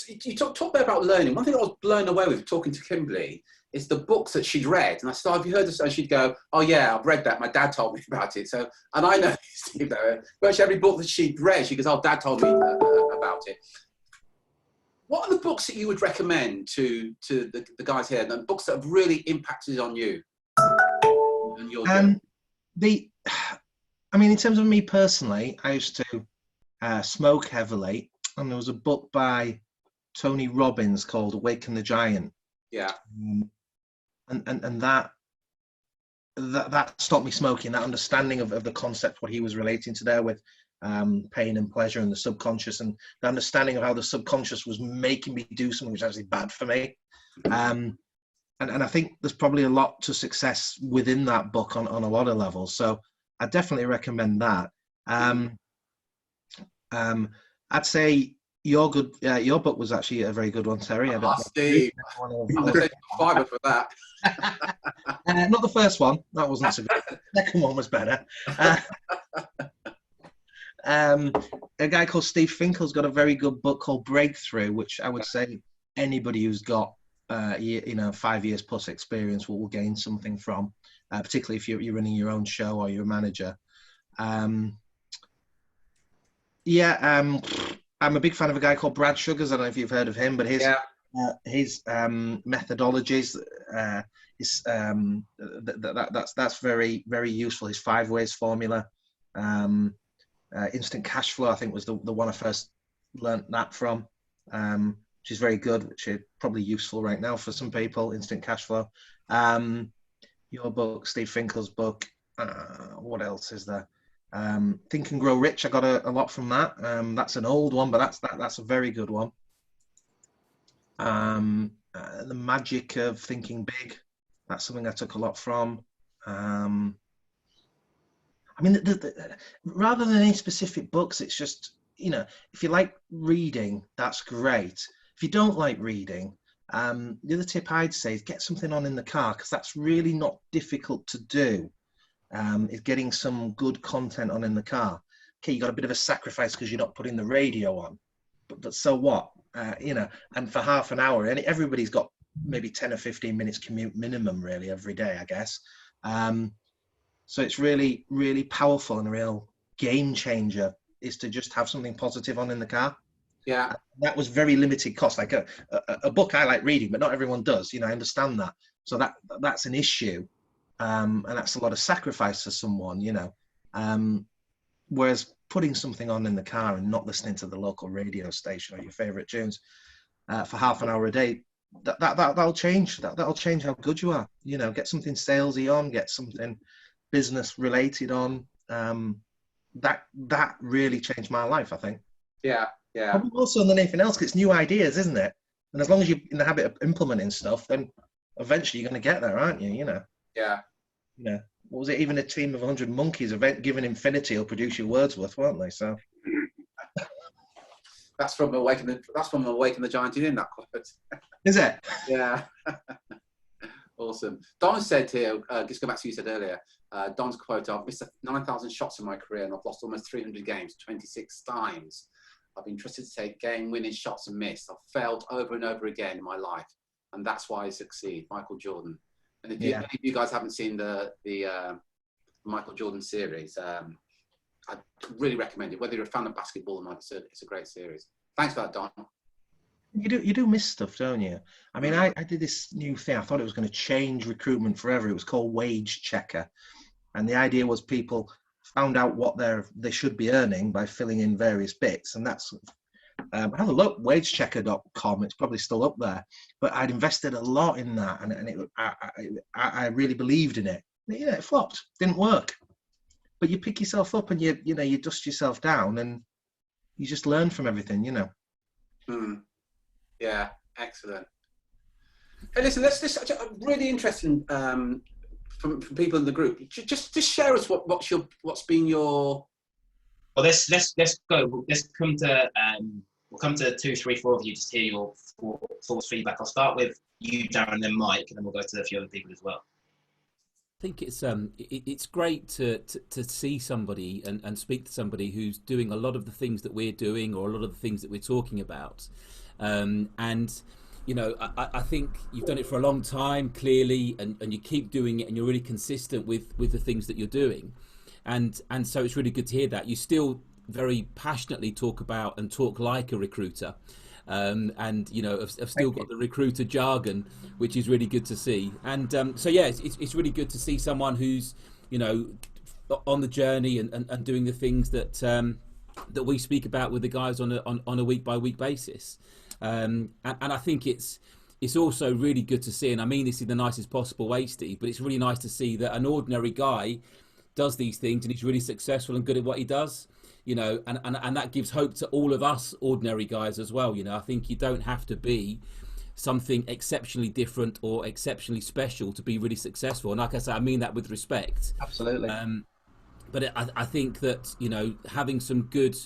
You talk a bit about learning. One thing I was blown away with talking to Kimberly is the books that she'd read. And I said, have you heard this? And she'd go, oh yeah, I've read that. My dad told me about it. So, and I know, Steve, virtually every book that she'd read, she goes, oh, Dad told me about it. What are the books that you would recommend to the guys here? The books that have really impacted on you and your journey?
In terms of me personally, I used to smoke heavily, and there was a book by Tony Robbins called Awaken the Giant.
Yeah.
And that stopped me smoking. That understanding of the concept, what he was relating to there with pain and pleasure and the subconscious, and the understanding of how the subconscious was making me do something which was actually bad for me. And I think there's probably a lot to success within that book on a lot of levels. So I definitely recommend that. I'd say your book was actually a very good one, Terry.
Steve, I'm going to take fiber for that.
Not the first one. That wasn't so good. The second one was better. A guy called Steve Finkel's got a very good book called Breakthrough, which I would say anybody who's got 5 years plus experience will gain something from, particularly if you're running your own show or you're a manager. I'm a big fan of a guy called Brad Sugars. I don't know if you've heard of him, but his methodologies that's very, very useful. His 5 ways formula, instant cash flow, I think, was the one I first learned that from, which is very good, which is probably useful right now for some people. Instant cash flow. Your book, Steve Finkel's book. What else is there? Think and Grow Rich. I got a lot from that. That's an old one, but that's a very good one. The Magic of Thinking Big. That's something I took a lot from. I mean, rather than any specific books, it's just, if you like reading, that's great. If you don't like reading, the other tip I'd say is get something on in the car, because that's really not difficult to do. Is getting some good content on in the car. Okay, you got a bit of a sacrifice because you're not putting the radio on, but so what? And for half an hour, and everybody's got maybe 10 or 15 minutes commute minimum, really, every day, I guess. So it's really, really powerful, and a real game changer is to just have something positive on in the car.
Yeah.
That was very limited cost. Like a book I like reading, but not everyone does. I understand that. So that's an issue. And that's a lot of sacrifice for someone, whereas putting something on in the car and not listening to the local radio station or your favorite tunes for half an hour a day, that'll change. That'll change how good you are. Get something salesy on, get something business related on. That really changed my life, I think.
Yeah.
Probably also than anything else, 'cause it's new ideas, isn't it? And as long as you're in the habit of implementing stuff, then eventually you're going to get there, aren't you?
Yeah.
What was it? Even a team of 100 monkeys given infinity will produce your Wordsworth, won't they? So
that's from Awaken the Giant in that quote.
Is it?
Yeah. Awesome. Don said here, just go back to what you said earlier, Don's quote, I've missed 9,000 shots in my career and I've lost almost 300 games 26 times. I've been trusted to take game-winning shots and missed. I've failed over and over again in my life, and that's why I succeed. Michael Jordan. And if you guys haven't seen the Michael Jordan series, I really recommend it. Whether you're a fan of basketball or not, it's a great series. Thanks for that, Don.
You do miss stuff, don't you? I mean, I did this new thing. I thought it was going to change recruitment forever. It was called Wage Checker, and the idea was people found out what they should be earning by filling in various bits, and that's have a look, wagechecker.com. It's probably still up there, but I'd invested a lot in that, and I really believed in it. It flopped, didn't work. But you pick yourself up and you dust yourself down, and you just learn from everything,
Yeah, excellent. Hey, listen, let's really interesting from people in the group. Just share us what's been your.
Well, let's go. Let's come to we'll come to 2, 3, 4 of you to hear your thoughts, feedback. I'll start with you, Darren, then Mike, and then we'll go to a few other people as well.
I think it's great to see somebody and speak to somebody who's doing a lot of the things that we're doing, or a lot of the things that we're talking about. And I think you've done it for a long time, clearly, and you keep doing it, and you're really consistent with the things that you're doing. And so it's really good to hear that. You still very passionately talk about and talk like a recruiter. I've still got the recruiter jargon, which is really good to see. And it's really good to see someone who's on the journey and doing the things that we speak about with the guys on a week by week basis. And I think it's also really good to see, and I mean this in the nicest possible way, Steve, but it's really nice to see that an ordinary guy does these things and he's really successful and good at what he does. And that gives hope to all of us ordinary guys as well. I think you don't have to be something exceptionally different or exceptionally special to be really successful. And like I say, I mean that with respect.
Absolutely.
But I think that, having some good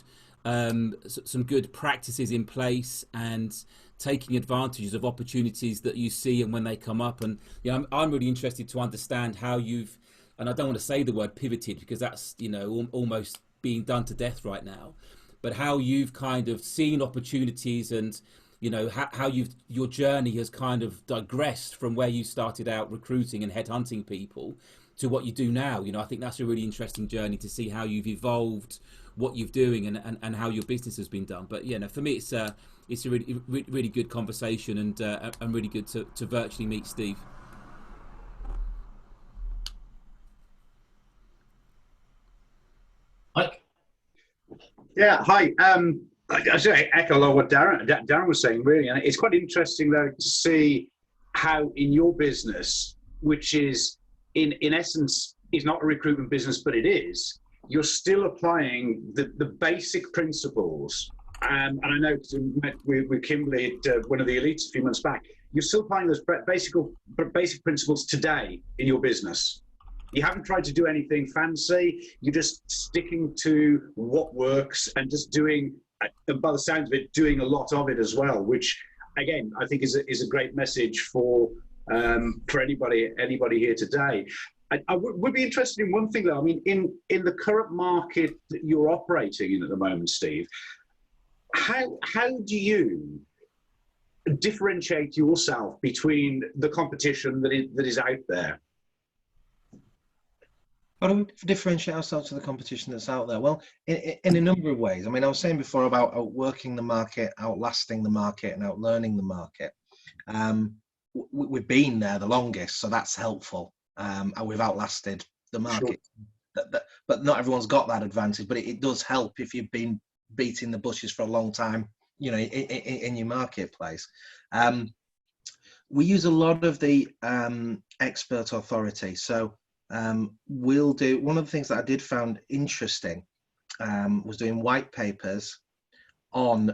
practices in place and taking advantages of opportunities that you see and when they come up. And I'm really interested to understand how you've, and I don't want to say the word pivoted because that's, almost being done to death right now, but how you've kind of seen opportunities and how your journey has kind of digressed from where you started out recruiting and headhunting people to what you do now. I think that's a really interesting journey to see how you've evolved, what you're doing, and how your business has been done. But for me, it's a really, really good conversation, and really good to virtually meet Steve.
Mike?
Yeah, hi. I say echo a lot of what Darren was saying, really, and it's quite interesting though to see how in your business, which is in essence is not a recruitment business, but it is, you're still applying the basic principles. And I know, because I met with Kimberly at one of the elites a few months back, you're still applying those basic principles today in your business. You haven't tried to do anything fancy. You're just sticking to what works and just doing, and by the sounds of it, doing a lot of it as well, which again, I think is a great message for anybody here today. I would be interested in one thing though. I mean, in the current market that you're operating in at the moment, Steve, how do you differentiate yourself between the competition that is out there?
How do we differentiate ourselves to the competition that's out there? Well, in a number of ways. I mean, I was saying before about outworking the market, outlasting the market, and outlearning the market. We've been there the longest, so that's helpful. And we've outlasted the market. Sure. But not everyone's got that advantage, but it does help if you've been beating the bushes for a long time, you know, in your marketplace. We use a lot of the expert authority. So we'll do, one of the things that I did found interesting was doing white papers on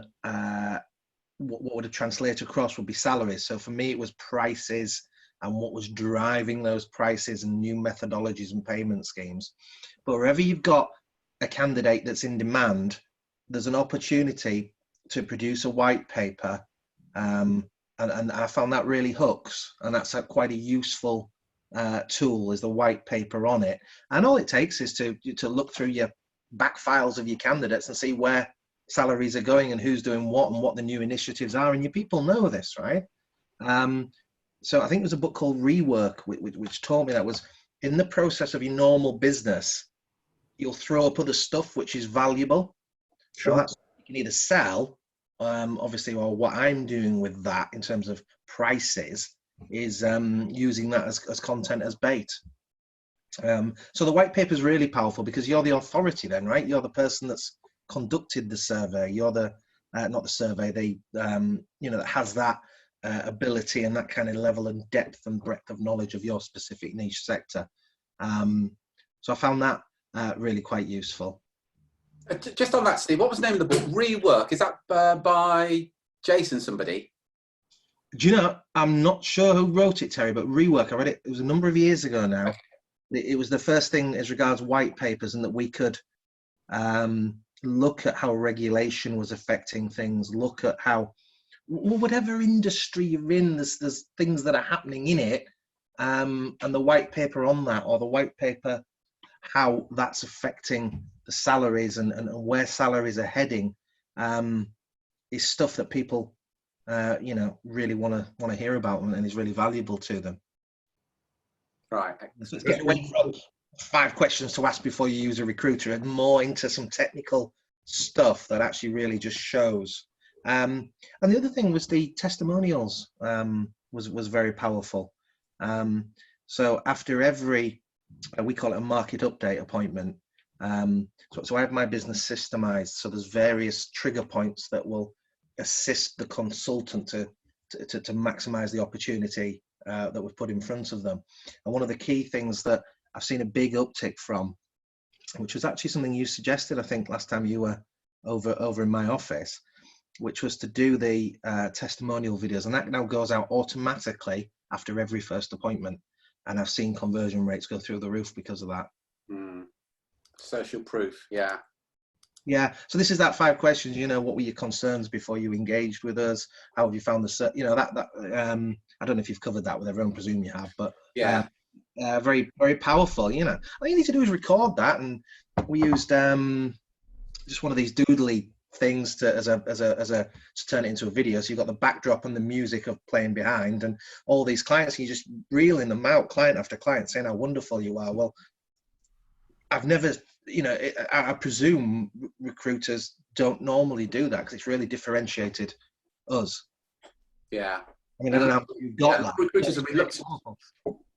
what would have translated across would be salaries. So for me, it was prices and what was driving those prices and new methodologies and payment schemes. But wherever you've got a candidate that's in demand, there's an opportunity to produce a white paper. And I found that really hooks, and that's quite a useful tool, is the white paper on it. And all it takes is to look through your back files of your candidates and see where salaries are going and who's doing what and what the new initiatives are, and your people know this, right? So I think there's a book called Rework which taught me that was in the process of your normal business, you'll throw up other stuff which is valuable. Sure. So that's, you can either sell, obviously, or what I'm doing with that in terms of prices is using that as content, as bait. So the white paper is really powerful because you're the authority then, right? You're the person that's conducted the survey. You're the not the survey, you know, that has that ability and that kind of level and depth and breadth of knowledge of your specific niche sector. So I found that really quite useful.
Just on that, Steve, what was the name of the book? Rework. Is that by Jason somebody?
Do you know, I'm not sure who wrote it, Terry, but Rework, I read it, it was a number of years ago now. Okay. It was the first thing as regards white papers, and that we could look at how regulation was affecting things, look at how, whatever industry you're in, there's things that are happening in it, and the white paper on that, or the white paper, how that's affecting the salaries and where salaries are heading, is stuff that people you know, really want to hear about and is really valuable to them.
Right.
So let's get away from 5 questions to ask before you use a recruiter and more into some technical stuff that actually really just shows. And the other thing was the testimonials was very powerful. So after every, we call it a market update appointment. So I have my business systemized. So there's various trigger points that will assist the consultant to maximize the opportunity that we've put in front of them. And one of the key things that I've seen a big uptick from, which was actually something you suggested, I think, last time you were over in my office, which was to do the testimonial videos. And that now goes out automatically after every first appointment. And I've seen conversion rates go through the roof because of that.
Social proof, yeah.
Yeah, so this is that 5 questions, you know, what were your concerns before you engaged with us? How have you found the, you know, that I don't know if you've covered that with everyone, presume you have, but
yeah,
very, very powerful, you know. All you need to do is record that, and we used just one of these doodly things to turn it into a video. So you've got the backdrop and the music of playing behind, and all these clients, and you're just reeling them out, client after client, saying how wonderful you are. Well, I've never, you know, I presume recruiters don't normally do that because it's really differentiated us.
Yeah.
I mean, I don't know how you've got that.
Recruiters are reluctant.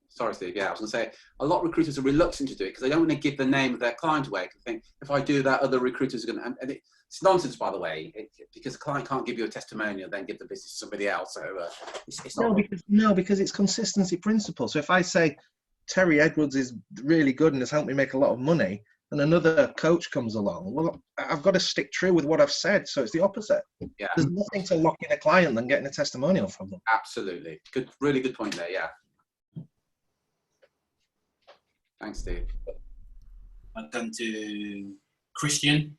Sorry, Steve. Yeah, I was going to say, a lot of recruiters are reluctant to do it because they don't want to give the name of their client away. Because they think, if I do that, other recruiters are going to, and it's nonsense, by the way, because a client can't give you a testimonial, then give the business to somebody else. So it's not.
No, because it's consistency principle. So if I say, Terry Edwards is really good and has helped me make a lot of money, and another coach comes along, well, I've got to stick true with what I've said. So it's the opposite.
Yeah.
There's nothing to lock in a client than getting a testimonial from them.
Absolutely. Good, really good point there. Yeah. Thanks, Steve.
I've done to Christian.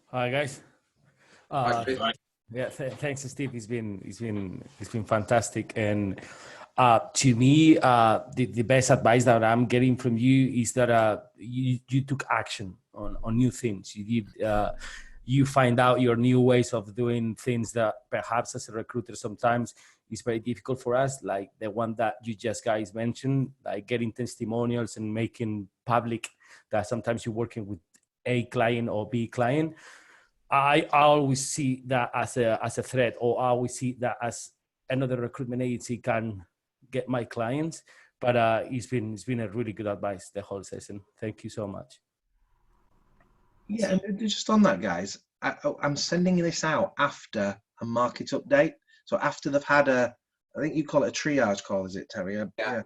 Hi guys.
Right.
Yeah, thanks, Steve. It's been fantastic. And to me, the best advice that I'm getting from you is that you took action on new things. You did. You find out your new ways of doing things that perhaps as a recruiter sometimes is very difficult for us, like the one that you just guys mentioned, like getting testimonials and making public that sometimes you're working with A client or B client. I always see that as a threat, or I always see that as another recruitment agency can get my clients. But it's been a really good advice the whole session. Thank you so much.
Yeah, and just on that, guys, I'm sending this out after a market update. So after they've had I think you call it a triage call, is it, Terry?
Yeah.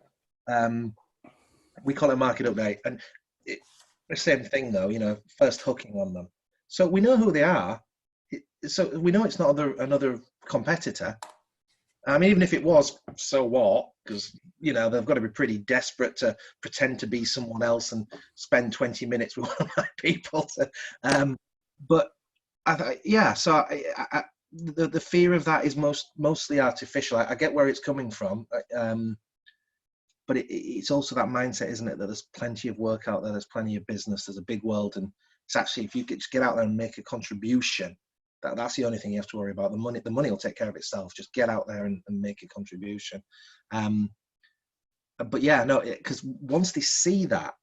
We call it a market update, and the same thing though. First hooking on them. So we know who they are. So we know it's not another competitor. I mean, even if it was, so what? Because, they've got to be pretty desperate to pretend to be someone else and spend 20 minutes with one of my people. But the fear of that is mostly artificial. I get where it's coming from. But it's also that mindset, isn't it? That there's plenty of work out there. There's plenty of business. There's a big world. And it's actually, if you could just get out there and make a contribution, that's the only thing you have to worry about. The money will take care of itself. Just get out there and make a contribution. But yeah, no, because once they see that,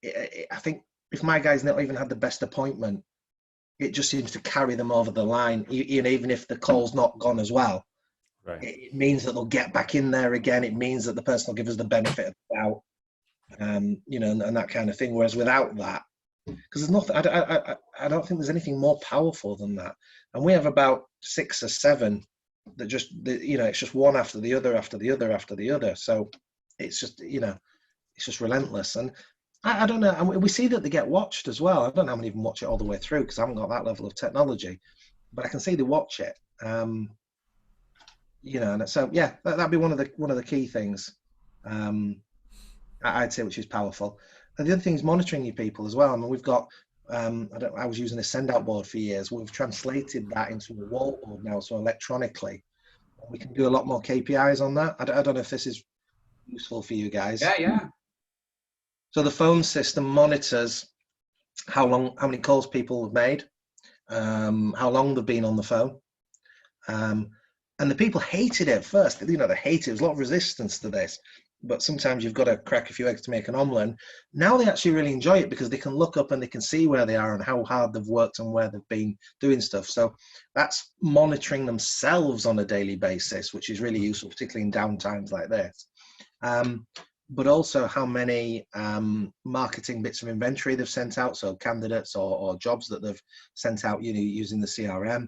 I think if my guy's not even had the best appointment, it just seems to carry them over the line, even if the call's not gone as well.
Right.
It means that they'll get back in there again. It means that the person will give us the benefit of the doubt, and that kind of thing. Whereas without that, because there's nothing, I don't think there's anything more powerful than that. And we have about 6 or 7 that just, it's just one after the other, after the other, after the other. So it's just, it's just relentless. And I don't know. And we see that they get watched as well. I don't know how many even watch it all the way through because I haven't got that level of technology, but I can see they watch it. And so yeah, that'd be one of the key things. I'd say, which is powerful. And the other thing is monitoring your people as well. I mean, we've got, I was using a send out board for years. We've translated that into a wall board now, so electronically. We can do a lot more KPIs on that. I don't know if this is useful for you guys.
Yeah.
So the phone system monitors how many calls people have made, how long they've been on the phone. And the people hated it at first. They hated it. There was a lot of resistance to this. But sometimes you've got to crack a few eggs to make an omelette. Now they actually really enjoy it because they can look up and they can see where they are and how hard they've worked and where they've been doing stuff. So that's monitoring themselves on a daily basis, which is really useful, particularly in downtimes like this. But also how many marketing bits of inventory they've sent out, so candidates or jobs that they've sent out using the CRM,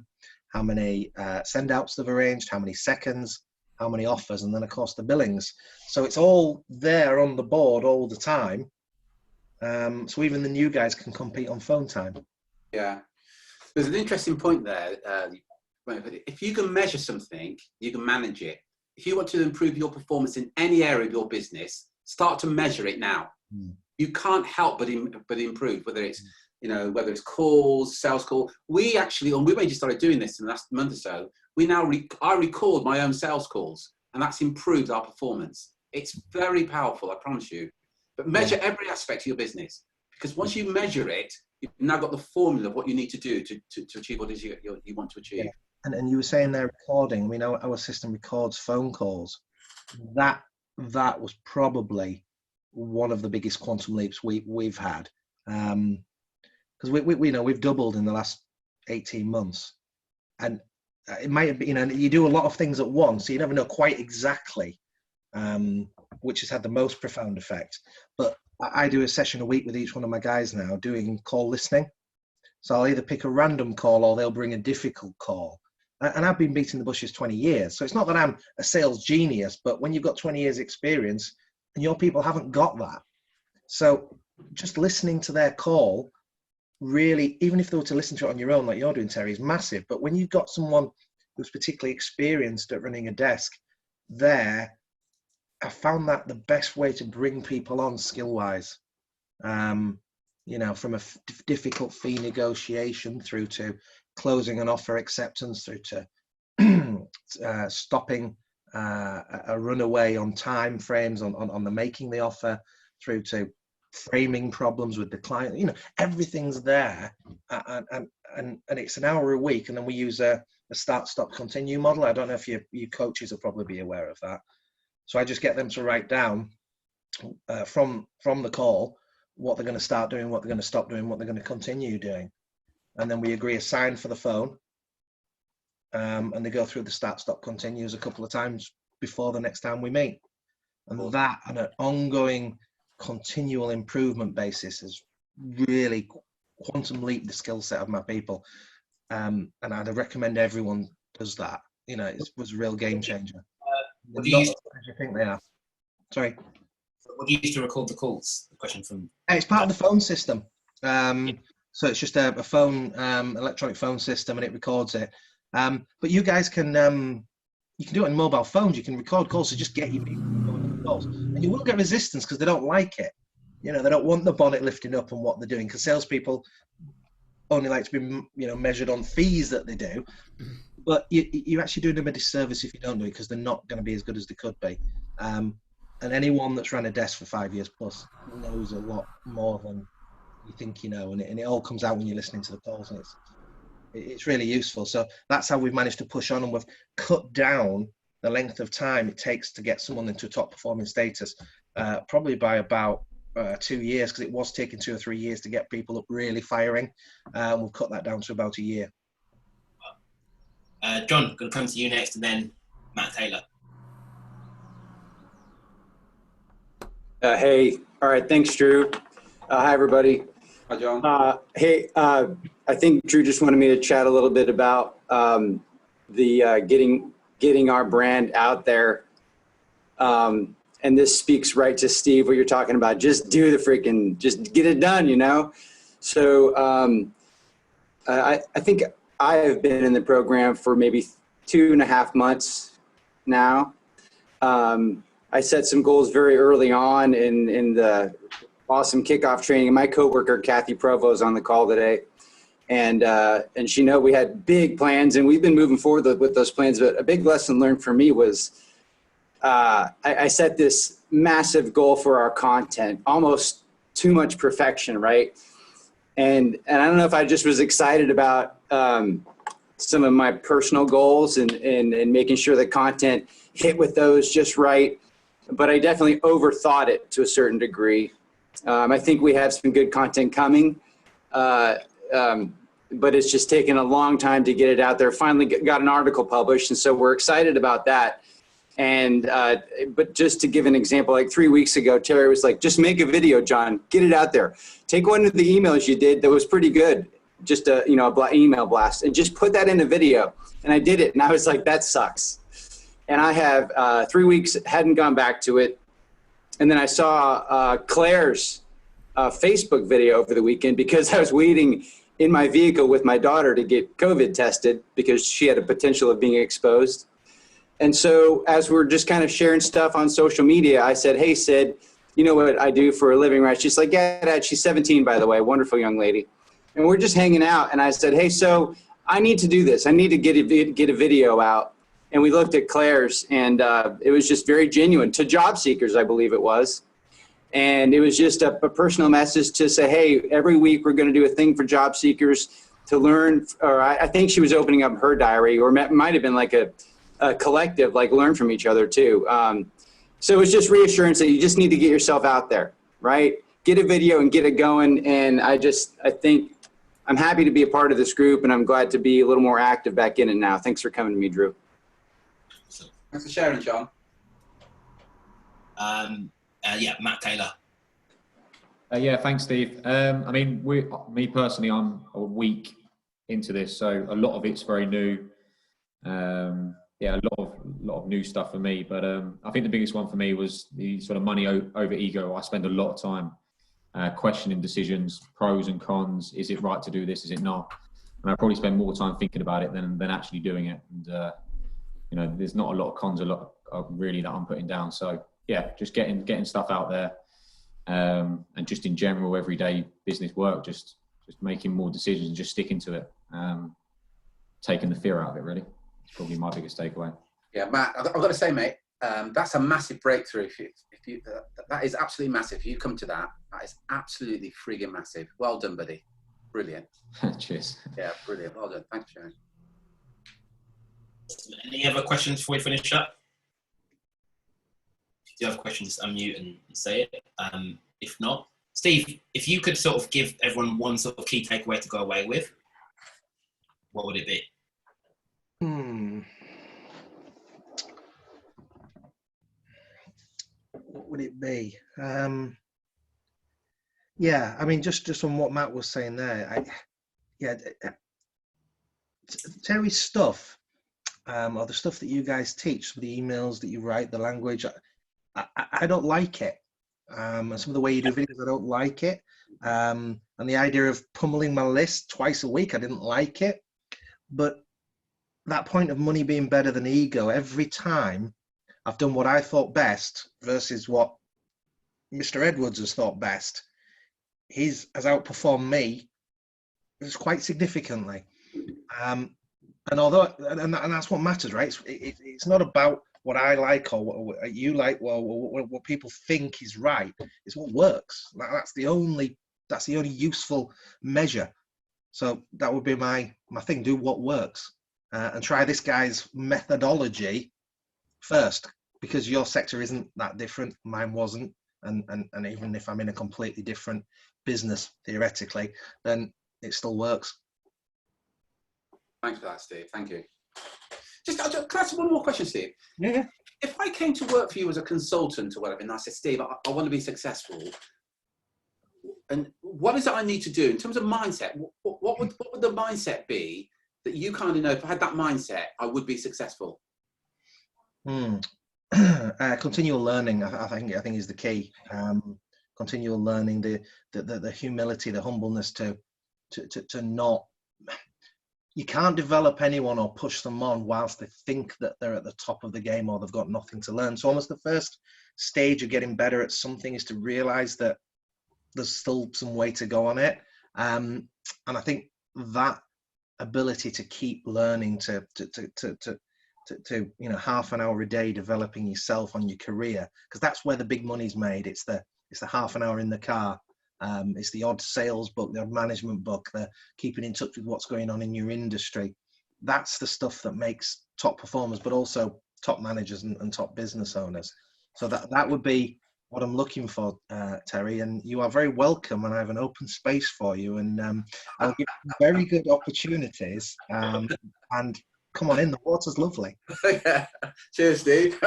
how many send-outs they've arranged, how many seconds, how many offers, and then of course the billings. So it's all there on the board all the time. So even the new guys can compete on phone time.
Yeah. There's an interesting point there. If you can measure something, you can manage it. If you want to improve your performance in any area of your business, start to measure it now. You can't help but improve, whether it's whether it's calls, sales call. We actually, we've only just started doing this in the last month or so. I record my own sales calls, and that's improved our performance. It's very powerful, I promise you. But measure every aspect of your business, because once you measure it, you've now got the formula of what you need to do to achieve what it is you want to achieve.
Yeah. And you were saying there recording. We know our system records phone calls. That was probably one of the biggest quantum leaps we've had. Because we've doubled in the last 18 months, and it might have been, you do a lot of things at once, so you never know quite exactly which has had the most profound effect. But I do a session a week with each one of my guys now doing call listening. So I'll either pick a random call or they'll bring a difficult call, And I've been beating the bushes 20 years. So it's not that I'm a sales genius, but when you've got 20 years experience and your people haven't got that. So just listening to their call, really, even if they were to listen to it on your own, like you're doing, Terry, is massive. But when you've got someone who's particularly experienced at running a desk there, I found that the best way to bring people on skill-wise. You know, from a difficult fee negotiation through to closing an offer acceptance, through to stopping a runaway on time frames on the making the offer, through to framing problems with the client. You know, everything's there, and it's an hour a week, and then we use a start, stop, continue model. I don't know if your coaches will probably be aware of that. So I just get them to write down from the call what they're going to start doing, what they're going to stop doing, what they're going to continue doing. And then we agree a sign for the phone. And they go through the start, stop, continues a couple of times before the next time we meet. And that, on an ongoing, continual improvement basis, has really quantum leaped the skill set of my people. And I'd recommend everyone does that. You know, it was a real game changer.
What do you use?
As you think they are. Sorry.
What do you use to record the calls? The question from.
It's part of the phone system. So it's just a phone, electronic phone system, and it records it. But you guys can, you can do it on mobile phones. You can record calls, so just get your people going calls, and you will get resistance because they don't like it. You know, they don't want the bonnet lifting up and what they're doing, because salespeople only like to be, you know, measured on fees that they do. But you're actually doing them a disservice if you don't do it, because they're not going to be as good as they could be. And anyone that's ran a desk for 5 years plus knows a lot more than you think you know, and it all comes out when you're listening to the calls, and it's really useful. So that's how we've managed to push on, and we've cut down the length of time it takes to get someone into a top performing status, probably by about 2 years, because it was taking 2 or 3 years to get people up really firing. We've cut that down to about a year.
John, going to come to you next, and then Matt Taylor.
Hey, all right, thanks, Drew. Hi, everybody.
Hi, John.
Hey, I think Drew just wanted me to chat a little bit about getting our brand out there. And this speaks right to Steve, what you're talking about. Just do the freaking, just get it done, you know? So I think I have been in the program for maybe 2.5 months now. I set some goals very early on in the awesome kickoff training. My coworker, Kathy Provo, is on the call today. And she know we had big plans, and we've been moving forward with those plans. But a big lesson learned for me was I set this massive goal for our content, almost too much perfection, right? And I don't know if I just was excited about some of my personal goals and making sure the content hit with those just right. But I definitely overthought it to a certain degree. I think we have some good content coming, but it's just taken a long time to get it out there. Finally got an article published, and so we're excited about that. And but just to give an example, like 3 weeks ago, Terry was like, just make a video, John, get it out there. Take one of the emails you did that was pretty good, just a email blast, and just put that in a video. And I did it, and I was like, that sucks. And I have 3 weeks, hadn't gone back to it. And then I saw Claire's Facebook video over the weekend, because I was waiting in my vehicle with my daughter to get COVID tested because she had a potential of being exposed. And so as we're just kind of sharing stuff on social media, I said, hey, Sid, you know what I do for a living, right? She's like, yeah, Dad. She's 17, by the way, wonderful young lady. And we're just hanging out. And I said, hey, so I need to do this. I need to get a video out. And we looked at Claire's, and it was just very genuine to job seekers, I believe it was. And it was just a personal message to say, hey, every week we're going to do a thing for job seekers to learn. Or I think she was opening up her diary, or it might have been like a collective, like learn from each other too. So it was just reassurance that you just need to get yourself out there, right? Get a video and get it going. And I think I'm happy to be a part of this group, and I'm glad to be a little more active back in it now. Thanks for coming to me, Drew.
Thanks for sharing, John.
Yeah, Matt Taylor.
Yeah, thanks, Steve. I mean, me personally, I'm a week into this, so a lot of it's very new. Yeah, a lot of new stuff for me. But I think the biggest one for me was the sort of money over ego. I spend a lot of time questioning decisions, pros and cons. Is it right to do this? Is it not? And I probably spend more time thinking about it than actually doing it. And you know, there's not a lot of cons, a lot really that I'm putting down. So yeah, just getting stuff out there, and just in general everyday business work, just making more decisions and just sticking to it, taking the fear out of it. Really, it's probably my biggest takeaway.
Yeah, Matt, I've got to say, mate, that's a massive breakthrough. If you that is absolutely massive. If you come to that, that is absolutely frigging massive. Well done, buddy. Brilliant.
Cheers.
Yeah, brilliant. Well done. Thanks, Sharon.
Any other questions before we finish up? If you do have questions, just unmute and say it. If not, Steve, if you could sort of give everyone one sort of key takeaway to go away with, what would it be?
What would it be? Yeah, I mean, just on what Matt was saying there, Terry's stuff, or the stuff that you guys teach, the emails that you write, the language, I don't like it. And some of the way you do videos, I don't like it. And the idea of pummeling my list twice a week, I didn't like it. But that point of money being better than ego, every time I've done what I thought best versus what Mr. Edwards has thought best, has outperformed me quite significantly. And that's what matters, right? It's not about what I like or what you like, well, what people think is right. It's what works. That's the only useful measure. So that would be my thing. Do what works, and try this guy's methodology first, because your sector isn't that different. Mine wasn't, and even if I'm in a completely different business theoretically, then it still works.
Thanks for that, Steve. Thank you. Can I ask one more question, Steve?
Yeah.
If I came to work for you as a consultant or whatever, and I said, Steve, I want to be successful, and what is it I need to do in terms of mindset? What would the mindset be that you kind of know, if I had that mindset, I would be successful?
Continual learning, I think is the key. Continual learning, the humility, the humbleness to not. You can't develop anyone or push them on whilst they think that they're at the top of the game or they've got nothing to learn. So almost the first stage of getting better at something is to realize that there's still some way to go on it. And I think that ability to keep learning, to half an hour a day developing yourself on your career, because that's where the big money's made. It's the half an hour in the car. It's the odd sales book, the odd management book, the keeping in touch with what's going on in your industry. That's the stuff that makes top performers, but also top managers and top business owners. So that would be what I'm looking for, Terry. And you are very welcome, and I have an open space for you. And I'll give you very good opportunities. And come on in, the water's lovely.
Yeah. Cheers, Steve.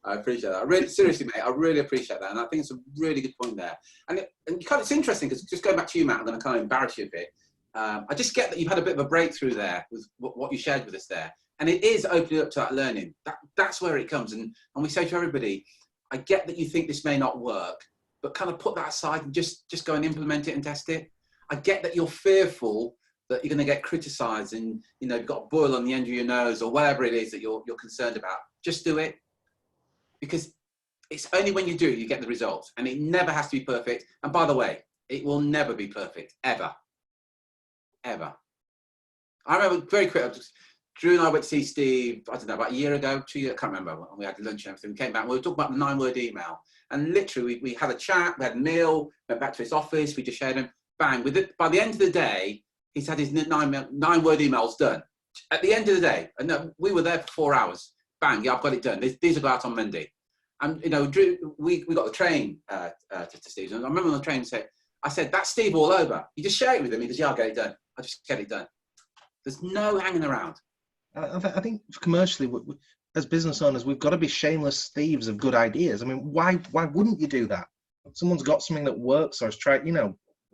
I appreciate that. Seriously, mate, I really appreciate that. And I think it's a really good point there. And it's interesting, because just going back to you, Matt, I'm going to kind of embarrass you a bit. I just get that you've had a bit of a breakthrough there with what you shared with us there. And it is opening up to that learning. That's where it comes. And we say to everybody, I get that you think this may not work, but kind of put that aside and just go and implement it and test it. I get that you're fearful that you're going to get criticized and, you've got a boil on the end of your nose or whatever it is that you're concerned about. Just do it. Because it's only when you do it, you get the results. And it never has to be perfect. And by the way, it will never be perfect, ever. Ever. I remember very quickly, Drew and I went to see Steve, I don't know, about a year ago, 2 years, I can't remember. We had lunch and everything. We came back and we were talking about the 9-word email. And literally, we had a chat, we had a meal, went back to his office, we just shared them. Bang. By the end of the day, he's had his 9-word emails done. At the end of the day, and we were there for 4 hours. Bang, yeah, I've got it done. These will go out on Monday. And, Drew, we got the train to Steve. And I remember on the train, I said, that's Steve all over. You just share it with him. He goes, yeah, I'll get it done. I'll just get it done. There's no hanging around.
I think commercially, as business owners, we've got to be shameless thieves of good ideas. I mean, why wouldn't you do that? If someone's got something that works or has tried,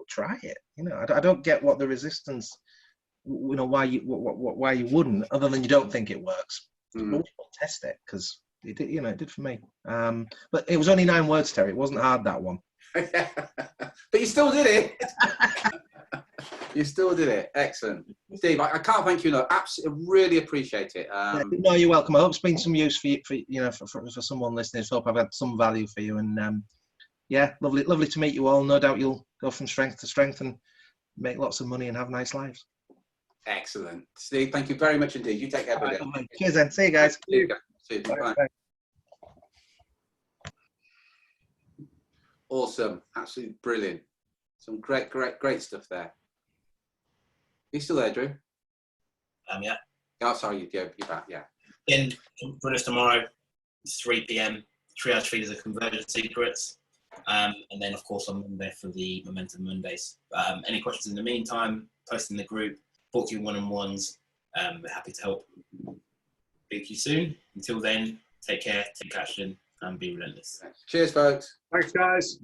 try it. I don't get what the resistance you know, why you wouldn't, other than you don't think it works. But we will test it, because it did, you know, it did for me. But it was only 9 words, Terry. It wasn't hard, that one.
But you still did it. You still did it. Excellent. Steve, I can't thank you enough. Absolutely, really appreciate it.
No, you're welcome. I hope it's been some use for you, for someone listening. So I hope I've had some value for you. And yeah, lovely to meet you all. No doubt you'll go from strength to strength and make lots of money and have nice lives.
Excellent. Steve, thank you very much indeed. You take care, buddy.
Right, cheers then. See you guys.
See you. Bye. Bye. Awesome. Absolutely brilliant. Some great stuff there. You still there, Drew?
Yeah.
Oh, sorry, you're back. Yeah.
In for us tomorrow, 3 p.m. Triage feeders of conversion secrets, and then of course on Monday for the Momentum Mondays. Any questions in the meantime? Post in the group. Book your one-on-ones. We're happy to help. Speak to you soon. Until then, take care, take action, and be relentless.
Cheers, folks.
Thanks, guys.